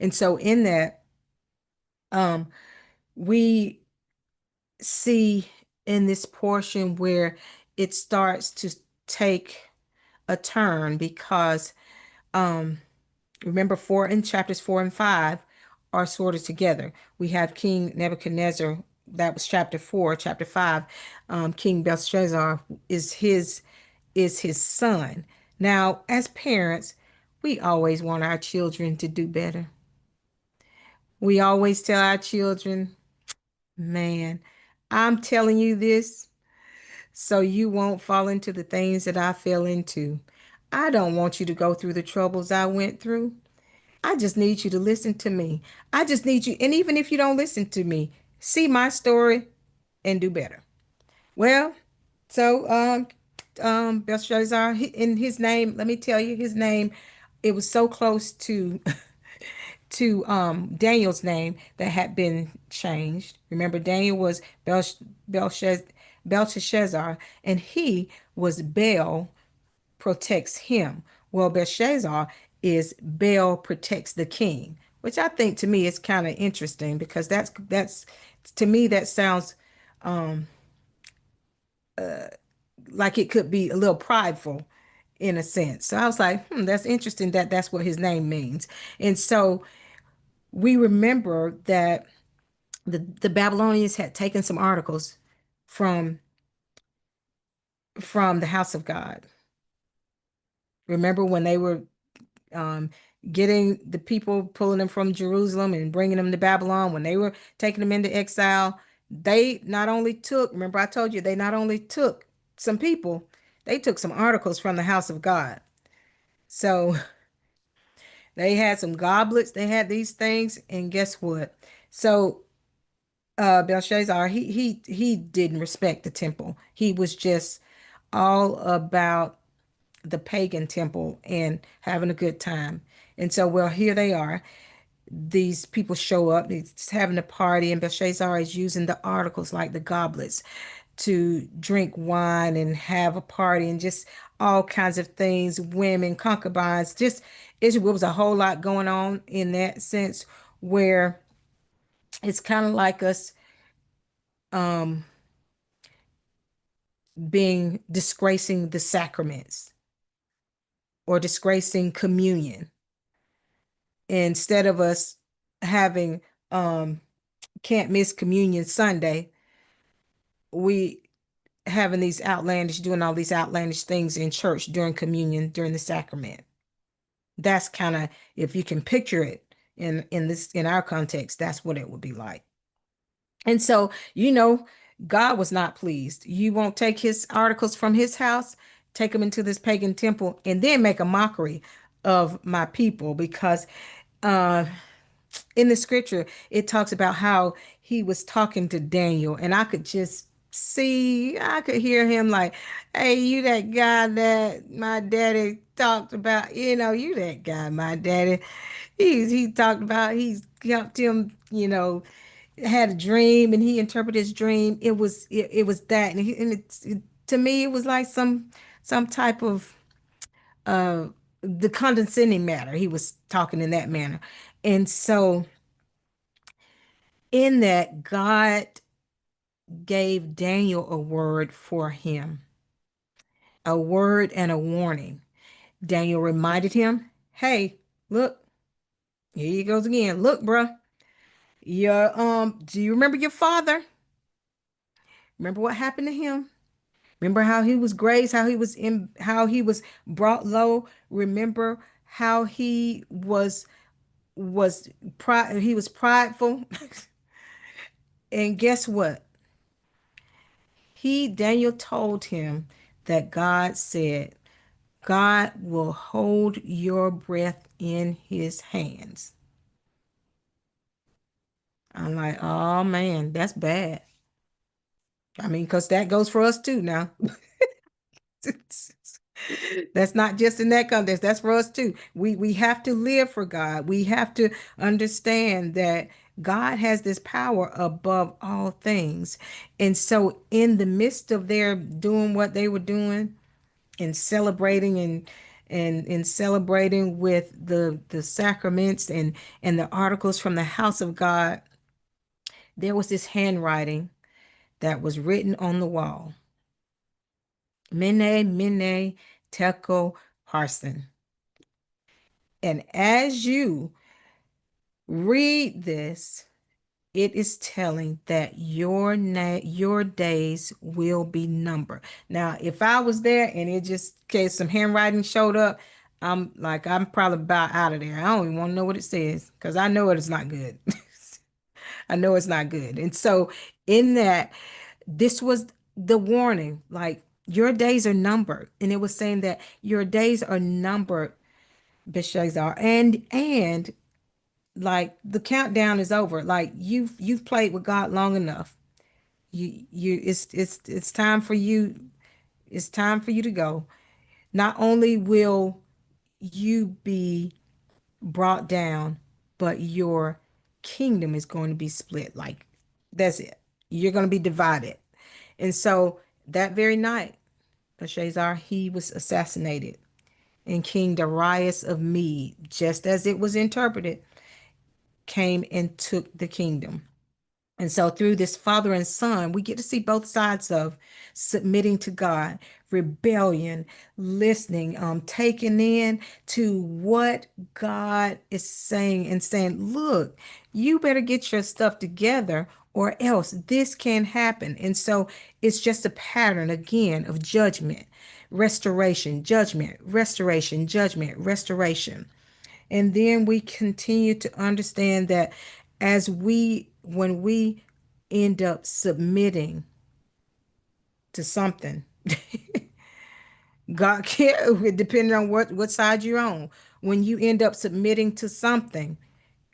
And so in that, um, we see in this portion where it starts to take a turn, because um, remember, chapters 4 and 5 are sorted together. We have King Nebuchadnezzar, that was chapter 4. Chapter 5, King Belshazzar is his son. Now, as parents, we always want our children to do better. We always tell our children, "Man, I'm telling you this so you won't fall into the things that I fell into. I don't want you to go through the troubles I went through. I just need you to listen to me. I just need you." And even if you don't listen to me, see my story and do better. Well, so Belshazzar, in his name, let me tell you, his name it was so close to Daniel's name that had been changed. Remember, Daniel was Belshaz- Belteshazzar, and he was Baal protects him. Well, Belshazzar is Baal protects the king, which I think to me is kind of interesting because that's to me that sounds like it could be a little prideful in a sense. So I was like, that's interesting that that's what his name means. And so we remember that the Babylonians had taken some articles from the house of God. Remember when they were um, getting the people, pulling them from Jerusalem and bringing them to Babylon, when they were taking them into exile, they not only took, remember I told you, they not only took some people, they took some articles from the house of God. So they had some goblets, they had these things, and guess what? So Belshazzar, he didn't respect the temple. He was just all about the pagan temple and having a good time. And so, well, here they are. These people show up, he's having a party, and Belshazzar is using the articles like the goblets to drink wine and have a party and just all kinds of things, women, concubines, just it was a whole lot going on in that sense where it's kind of like us um being disgracing the sacraments or disgracing communion instead of us having can't miss communion Sunday, we having these outlandish doing all these outlandish things in church during communion during the sacrament. That's kind of if you can picture it in this in our context, that's what it would be like. And so, God was not pleased. You won't take his articles from his house, take them into this pagan temple, and then make a mockery of my people because uh in the scripture it talks about how he was talking to Daniel, and I could just see, I could hear him like, hey, you that guy that my daddy talked about, you that guy my daddy he talked about, he's helped him, had a dream and he interpreted his dream. It was that, to me it was like some type of uh the condescending manner. He was talking in that manner. And so in that, God gave Daniel a word for him, a word and a warning. Daniel reminded him, hey, look, here he goes again. Look, bruh, do you remember your father? Remember what happened to him? Remember how he was grazed, how he was brought low. Remember how was he was prideful. And guess what? Daniel told him that God said, God will hold your breath in his hands. I'm like, oh man, that's bad. I mean, because that goes for us too now. That's not just in that context. That's for us too. We have to live for God. We have to understand that God has this power above all things. And so in the midst of their doing what they were doing and celebrating and celebrating with the sacraments and the articles from the house of God, there was this handwriting that was written on the wall. Mene, Mene, Tekel, Parson. And as you read this, it is telling that your days will be numbered. Now, if I was there and it just case some handwriting showed up, I'm probably about out of there. I don't even want to know what it says because I know it is not good. I know it's not good. And so in that, this was the warning, like your days are numbered. And it was saying that your days are numbered, Belshazzar, and like the countdown is over. Like you've played with God long enough. It's time for you. It's time for you to go. Not only will you be brought down, but your kingdom is going to be split. Like, that's it. You're going to be divided. And so that very night, Belshazzar, he was assassinated. And King Darius of Mede, just as it was interpreted, came and took the kingdom. And so through this father and son, we get to see both sides of submitting to God, rebellion, listening, taking in to what God is saying and saying, look, you better get your stuff together or else this can happen. And so it's just a pattern again of judgment, restoration, judgment, restoration, judgment, restoration. And then we continue to understand that when we end up submitting to something, God can't, depending on what side you're on, when you end up submitting to something,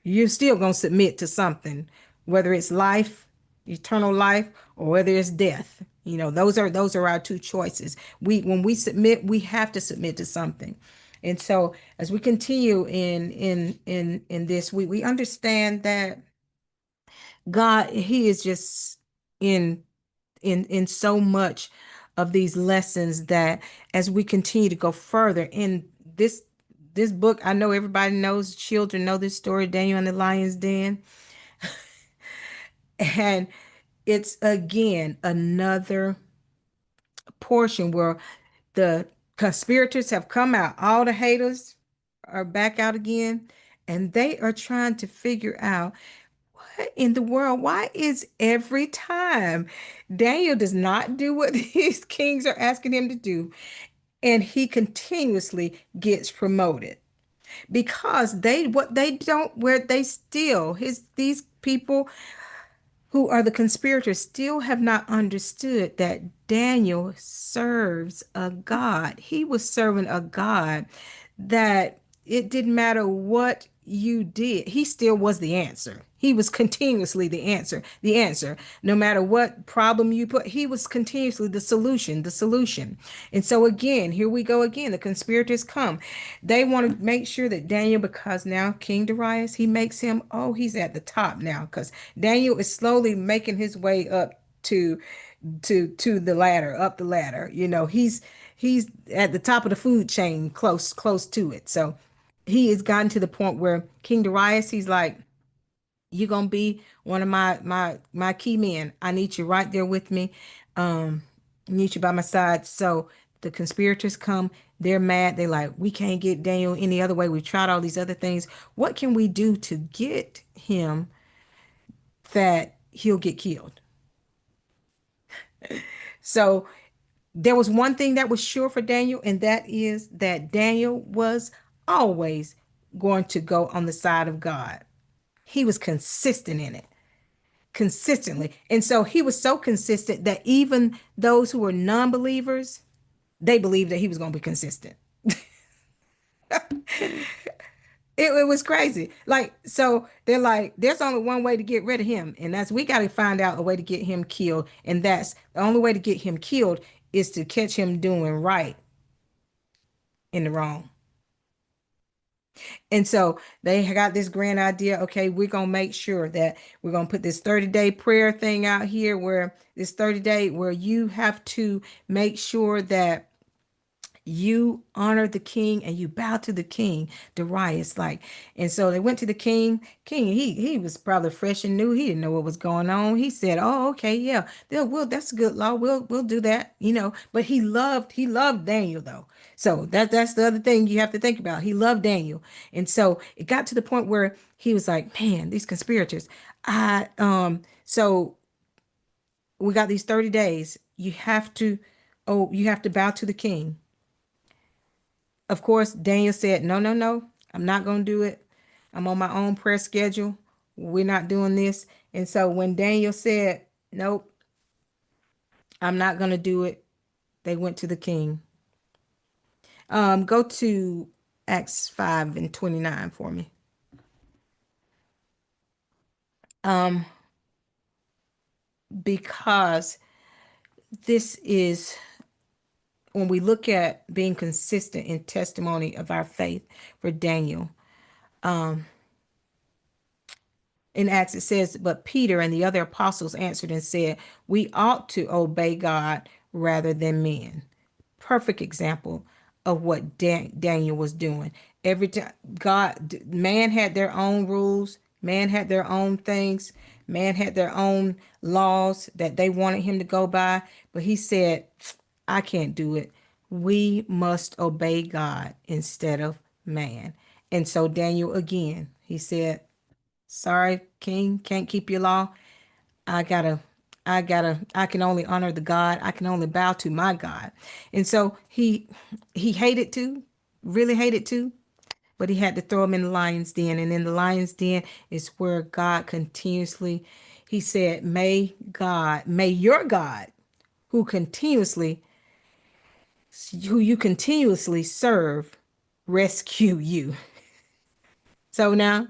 you're still going to submit to something, whether it's life, eternal life, or whether it's death. Those are our two choices. When we submit, we have to submit to something. And so as we continue in this, we understand that God, He is just in in so much of these lessons, that as we continue to go further in this book, I know everybody knows, children know this story, Daniel and the Lion's Den. And it's again another portion where the conspirators have come out, all the haters are back out again, and they are trying to figure out what in the world, why is every time Daniel does not do what these kings are asking him to do, and he continuously gets promoted. Because they what they don't where they still his these people who are the conspirators still have not understood that Daniel serves a God. He was serving a God that it didn't matter what you did, he still was the answer. He was continuously the answer, the answer. No matter what problem you put, he was continuously the solution, the solution. And so again, here we go again. The conspirators come. They want to make sure that Daniel, because now King Darius, he makes him, oh, he's at the top now, because Daniel is slowly making his way up to the ladder, up the ladder. He's at the top of the food chain, close to it. So he has gotten to the point where King Darius, he's like, you're gonna be one of my key men. I need you right there with me. I need you by my side. So the conspirators come, they're mad. They like, we can't get Daniel any other way. We've tried all these other things. What can we do to get him that he'll get killed? So there was one thing that was sure for Daniel, and that is that Daniel was always going to go on the side of God. He was consistent in it, consistently. And so he was so consistent that even those who were non-believers, they believed that he was going to be consistent. It was crazy. Like, so they're like, there's only one way to get rid of him, and that's we got to find out a way to get him killed. And that's the only way to get him killed is to catch him doing right in the wrong. And so they got this grand idea. Okay, we're going to make sure that we're going to put this 30-day prayer thing out here, where this 30-day where you have to make sure that you honor the king and you bow to the king, Darius. Like, and so they went to the king. He was probably fresh and new. He didn't know what was going on. He said, oh, okay, yeah, that's a good law. We'll do that, But he loved Daniel though. So that's the other thing you have to think about. He loved Daniel. And so it got to the point where he was like, man, these conspirators. So we got these 30 days. You have to bow to the king. Of course, Daniel said, no, no, no, I'm not going to do it. I'm on my own prayer schedule. We're not doing this. And so when Daniel said, nope, I'm not going to do it, they went to the king. Go to Acts 5 and 29 for me. Um, because this is when we look at being consistent in testimony of our faith for Daniel, in Acts it says, but Peter and the other apostles answered and said, we ought to obey God rather than men. Perfect example of what Daniel was doing. Every time man had their own rules, man had their own things, man had their own laws that they wanted him to go by, but he said, I can't do it. We must obey God instead of man. And so Daniel again, he said, sorry, King, can't keep your law. I gotta, I can only honor the God. I can only bow to my God. And so he hated to, really hated to, but he had to throw him in the lion's den. And in the lion's den is where God continuously, he said, may your God, who continuously, who you continuously serve, rescue you. So now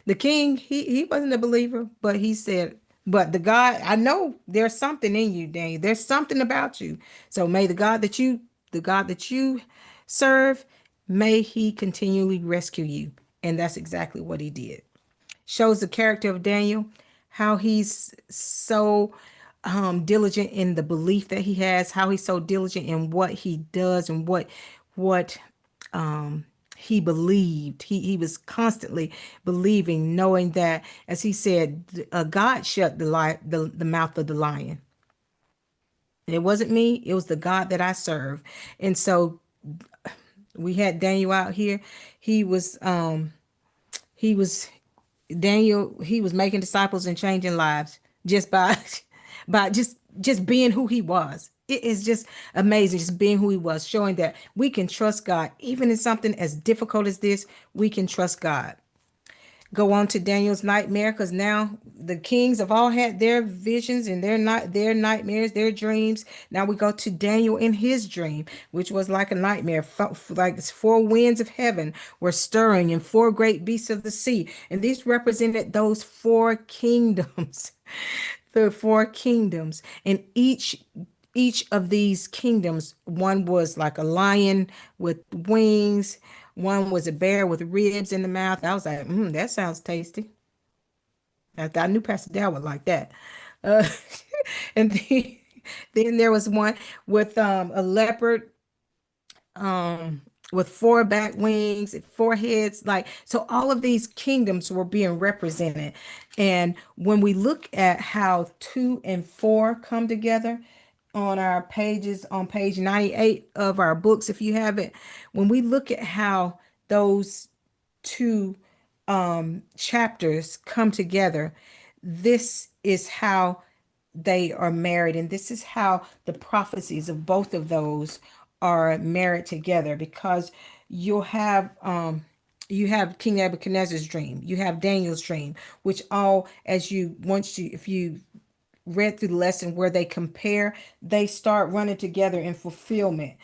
the king, he wasn't a believer, but he said, but the God, I know there's something in you, Daniel. There's something about you. So may the God that you serve, may he continually rescue you. And that's exactly what he did. Shows the character of Daniel, how he's so diligent in the belief that he has, how he's so diligent in what he does and what he believed. He was constantly believing, knowing that, as he said, God shut the mouth of the lion. It wasn't me, it was the God that I serve. And so we had Daniel out here. He was he was Daniel, he was making disciples and changing lives just by by just being who he was. It is just amazing, just being who he was, showing that we can trust God. Even in something as difficult as this, we can trust God. Go on to Daniel's nightmare, because now the kings have all had their visions and their nightmares, their dreams. Now we go to Daniel in his dream, which was like a nightmare. Like four winds of heaven were stirring and four great beasts of the sea. And these represented those four kingdoms. The four kingdoms. And each of these kingdoms, one was like a lion with wings, one was a bear with ribs in the mouth. I was like, that sounds tasty. I knew Pastor Dad would like that. Uh, and then there was one with a leopard with four back wings, four heads. Like, so all of these kingdoms were being represented. And when we look at how 2 and 4 come together on our pages, on page 98 of our books, if you have it, when we look at how those two chapters come together, this is how they are married, and this is how the prophecies of both of those are married together, because you'll have you have King Nebuchadnezzar's dream, you have Daniel's dream, which all, as you once you if you read through the lesson where they compare, they start running together in fulfillment,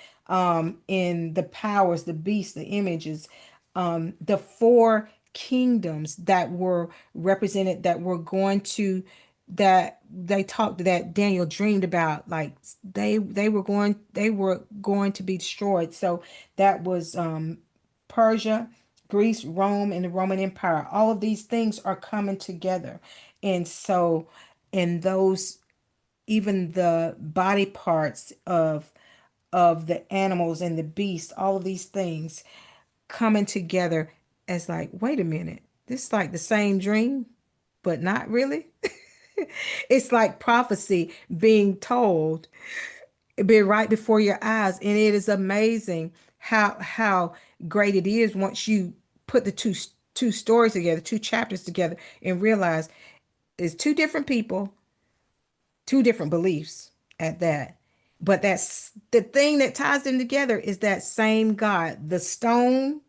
in the powers, the beasts, the images, the four kingdoms that were represented, that were going to, that they talked, that Daniel dreamed about, like they were going to be destroyed. So that was Persia, Greece, Rome, and the Roman Empire. All of these things are coming together. And so, in those, even the body parts of the animals and the beasts, all of these things coming together as like, wait a minute, this is like the same dream, but not really. It's like prophecy being told, be right before your eyes. And it is amazing how great it is once you put the two stories together, two chapters together, and realize it's two different people, two different beliefs at that. But that's the thing that ties them together, is that same God. The stone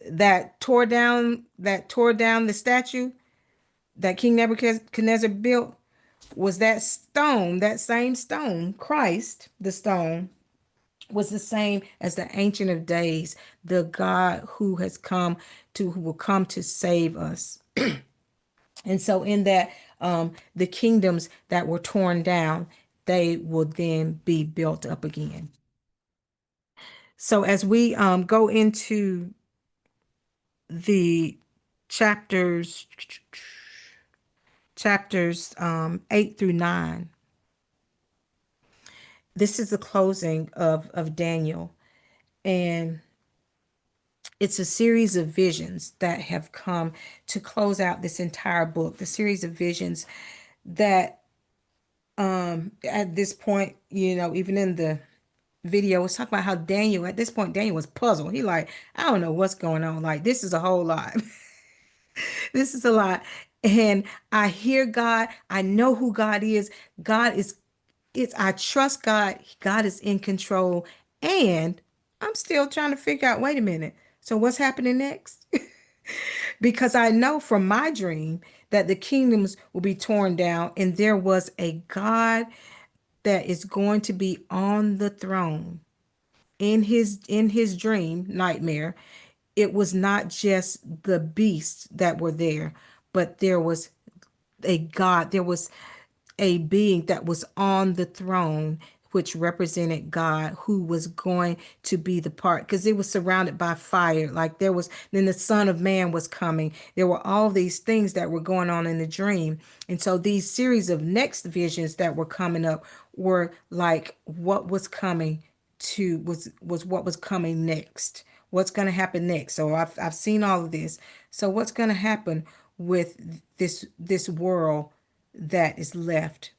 that tore down the statue that King Nebuchadnezzar built, was that stone, that same stone, Christ, the stone, was the same as the Ancient of Days, the God who will come to save us. And so in that, the kingdoms that were torn down, they will then be built up again. So as we go into the chapters chapters 8 through 9, this is the closing of Daniel, and it's a series of visions that have come to close out this entire book. The series of visions that at this point, even in the video was talking about how Daniel, at this point, Daniel was puzzled. He like, I don't know what's going on. Like, this is a whole lot. This is a lot. And I hear God. I know who God is. God is, I trust God. God is in control. And I'm still trying to figure out, wait a minute. So what's happening next? Because I know from my dream that the kingdoms will be torn down and there was a God that is going to be on the throne. In his dream nightmare, it was not just the beasts that were there, but there was a God, there was a being that was on the throne, which represented God, who was going to be the part, because it was surrounded by fire. Like there was, then the Son of Man was coming. There were all these things that were going on in the dream. And so these series of next visions that were coming up were like what was coming was what was coming next. What's going to happen next? So I've seen all of this. So what's going to happen with this world that is left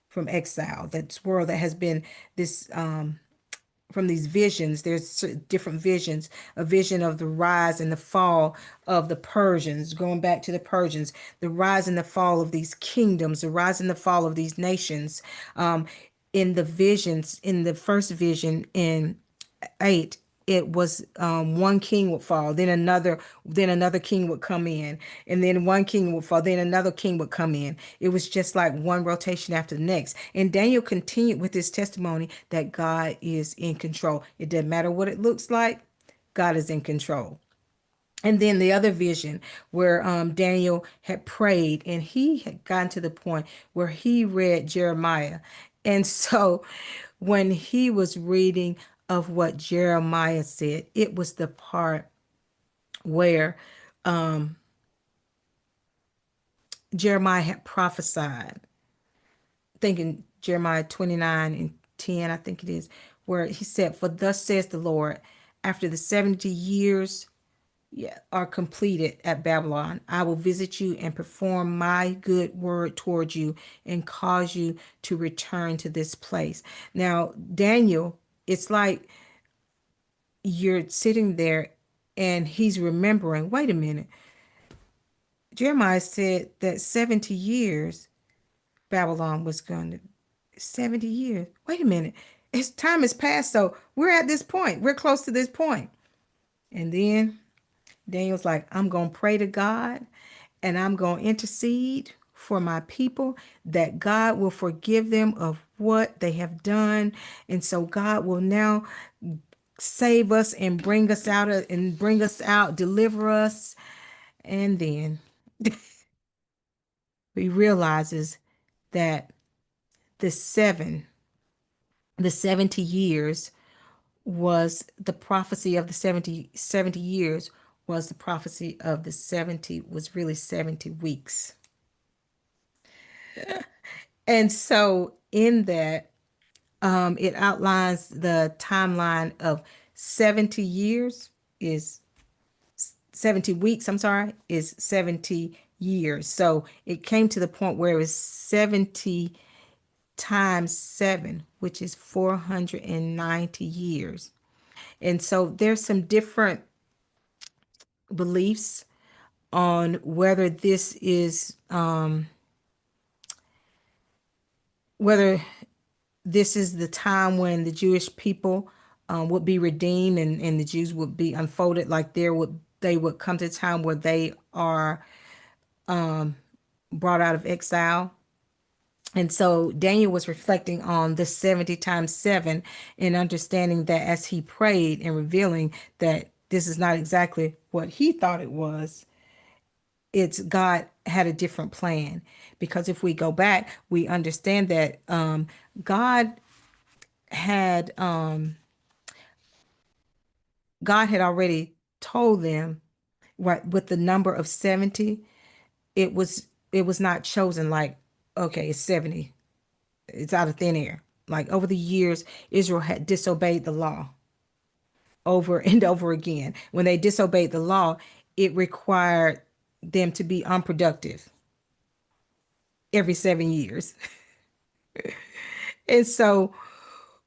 from exile, that world that has been this from these visions? There's different visions, a vision of the rise and the fall of the Persians, going back to the Persians, the rise and the fall of these kingdoms, the rise and the fall of these nations. In the visions, in the first vision in 8, it was one king would fall, then another king would come in, and then one king would fall, then another king would come in. It was just like one rotation after the next. And Daniel continued with his testimony that God is in control. It doesn't matter what it looks like, God is in control. And then the other vision where Daniel had prayed and he had gotten to the point where he read Jeremiah. And so when he was reading of what Jeremiah said, it was the part where Jeremiah had prophesied, thinking Jeremiah 29 and 10, I think it is, where he said, "For thus says the Lord, after the 70 years are completed at Babylon, I will visit you and perform my good word towards you and cause you to return to this place." Now, Daniel, it's like you're sitting there and he's remembering, wait a minute, Jeremiah said that 70 years Babylon was going to, 70 years. Wait a minute. It's time has passed. So we're at this point. We're close to this point. And then Daniel's like, I'm going to pray to God and I'm going to intercede for my people that God will forgive them of what they have done. And so God will now save us and bring us out, deliver us. And then he realizes that the seven, the 70 years was the prophecy of the 70 years was the prophecy of the 70 was really 70 weeks. And so in that, it outlines the timeline of 70 years is 70 weeks, I'm sorry, is 70 years. So it came to the point where it was 70 times 7, which is 490 years. And so there's some different beliefs on whether this is whether this is the time when the Jewish people would be redeemed and the Jews would be unfolded, like they would come to a time where they are brought out of exile. And so Daniel was reflecting on the 70 times 7 and understanding that as he prayed and revealing that this is not exactly what he thought it was. it's God had a different plan. Because if we go back, we understand that God had um, God had already told them, right, with the number of 70, it was not chosen like, okay, it's 70. It's out of thin air. Like over the years, Israel had disobeyed the law over and over again. When they disobeyed the law, it required them to be unproductive every 7 years. And so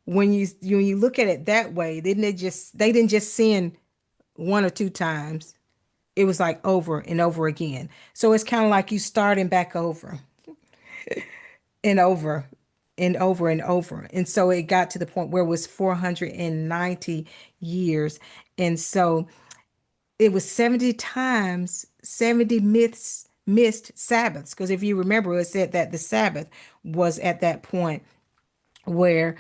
when you look at it that way, they didn't just sin one or two times. It was like over and over again. So it's kind of like you starting back over and over and over and over. And so it got to the point where it was 490 years. And so it was 70 times, 70 missed Sabbaths. Because if you remember, it said that the Sabbath was at that point where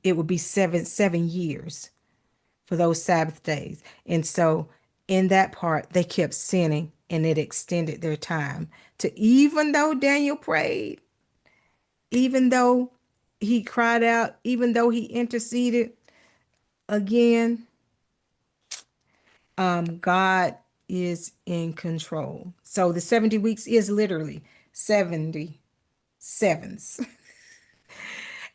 it would be seven years for those Sabbath days. And so in that part, they kept sinning and it extended their time to, even though Daniel prayed, even though he cried out, even though he interceded again, God is in control. So the 70 weeks is literally 70 sevens.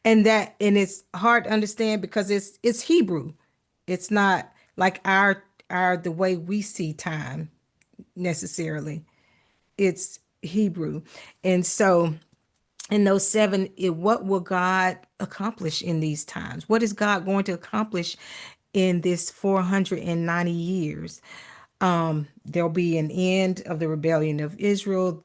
And it's hard to understand because it's Hebrew. It's not like our the way we see time necessarily. It's Hebrew. And so in those seven, what will God accomplish in these times? What is God going to accomplish in this 490 years? There'll be an end of the rebellion of Israel.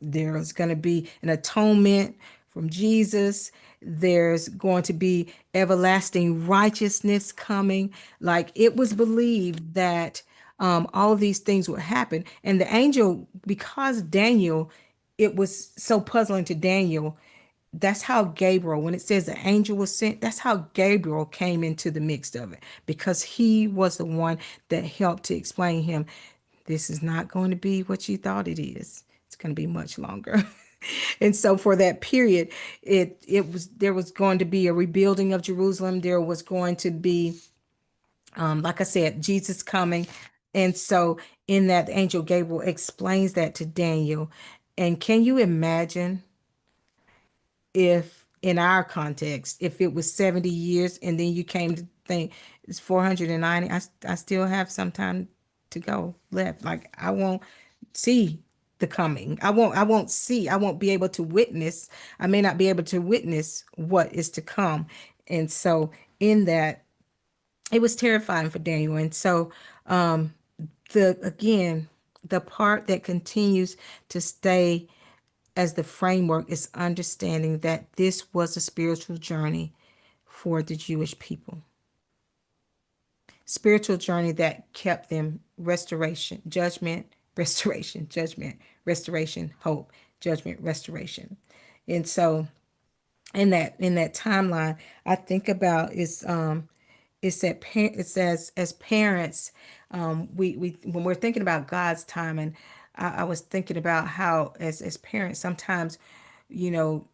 There's going to be an atonement from Jesus. There's going to be everlasting righteousness coming. Like it was believed that all of these things would happen. And the angel, because Daniel, it was so puzzling to Daniel. That's how Gabriel, when it says the angel was sent, that's how Gabriel came into the mix of it, because he was the one that helped to explain him, this is not going to be what you thought it is. It's going to be much longer. And so for that period, it was there was going to be a rebuilding of Jerusalem. There was going to be, like I said, Jesus coming. And so in that, the angel Gabriel explains that to Daniel. And can you imagine if in our context, if it was 70 years and then you came to think it's 490, I still have some time to go left. Like I won't see the coming. I won't be able to witness. I may not be able to witness what is to come. And so in that, it was terrifying for Daniel. And so again, the part that continues to stay as the framework is understanding that this was a spiritual journey for the Jewish people. Spiritual journey that kept them restoration, judgment, restoration, judgment, restoration, hope, judgment, restoration. And so in that timeline, I think about it's that it says as parents, we when we're thinking about God's time, and I was thinking about how as parents sometimes, you know,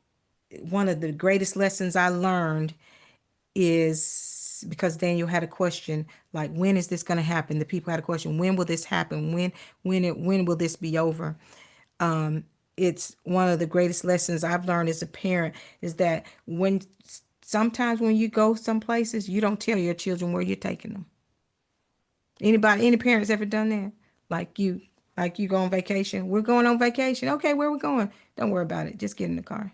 one of the greatest lessons I learned is because Daniel had a question like, when is this going to happen? The people had a question, when will this happen? When will this be over? It's one of the greatest lessons I've learned as a parent is that sometimes when you go some places, you don't tell your children where you're taking them. Any parents ever done that? Like you go on vacation. We're going on vacation. Okay, where we going? Don't worry about it. Just get in the car.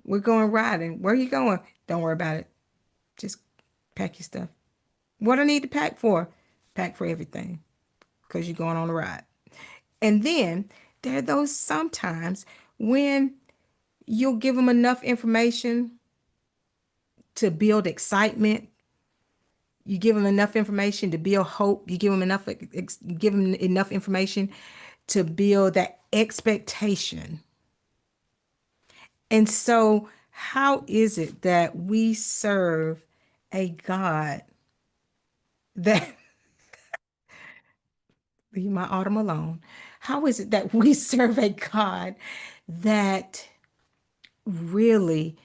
We're going riding. Where are you going? Don't worry about it. Just pack your stuff. What I need to pack for? Pack for everything because you're going on a ride. And then there are those sometimes when you'll give them enough information to build excitement. You give them enough information to build hope. You give them enough information to build that expectation. And so, how is it that we serve a God that leave my autumn alone. How is it that we serve a God that really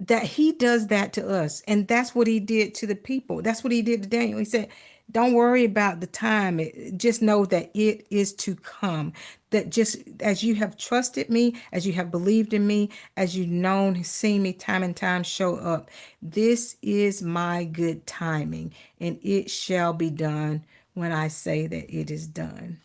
that he does that to us? And that's what he did to the people. That's what he did to Daniel. He said, don't worry about the time. Just know that it is to come. That just as you have trusted me, as you have believed in me, as you've known, seen me time and time show up, this is my good timing, and it shall be done when I say that it is done.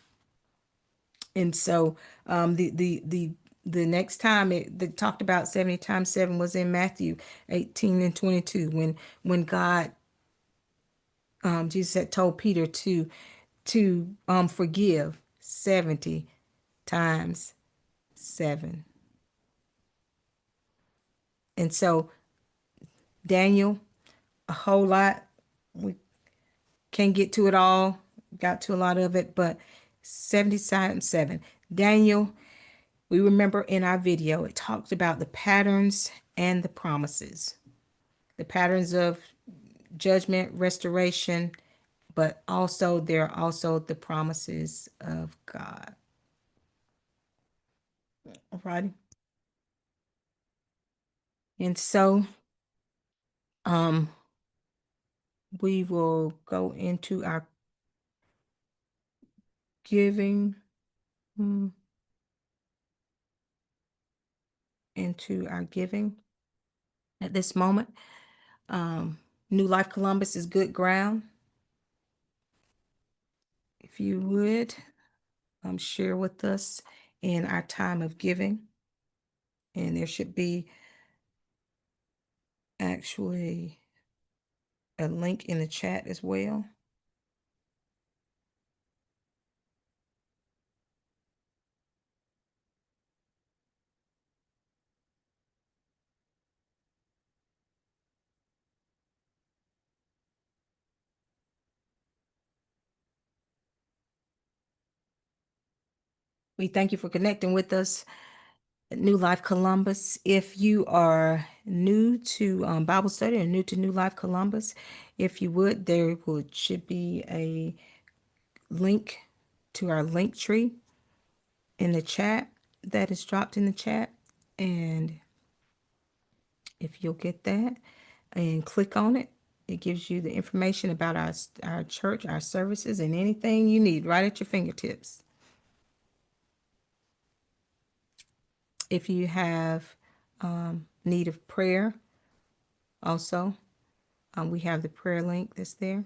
And so the next time it talked about 70 times 7 was in Matthew 18 and 22, when God, Jesus had told Peter to forgive 70 times 7. And so Daniel, a whole lot, we can't get to it all, got to a lot of it, but 70 times 7. Daniel, we remember in our video, it talks about the patterns and the promises, the patterns of judgment, restoration, but also there are also the promises of God. All righty. And so um we will go into our giving, mm, into our giving at this moment. New Life Columbus is good ground. If you would share with us in our time of giving. And there should be actually a link in the chat as well. We thank you for connecting with us at New Life Columbus. If you are new to Bible study or new to New Life Columbus, if you would, should be a link to our link tree in the chat that is dropped in the chat. And if you'll get that and click on it, it gives you the information about our church, our services, and anything you need right at your fingertips. If you have need of prayer, also, we have the prayer link that's there.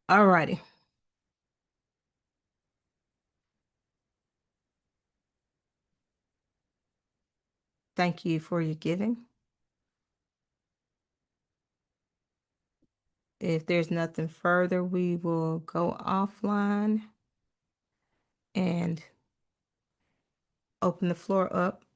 All righty. Thank you for your giving. If there's nothing further, we will go offline and open the floor up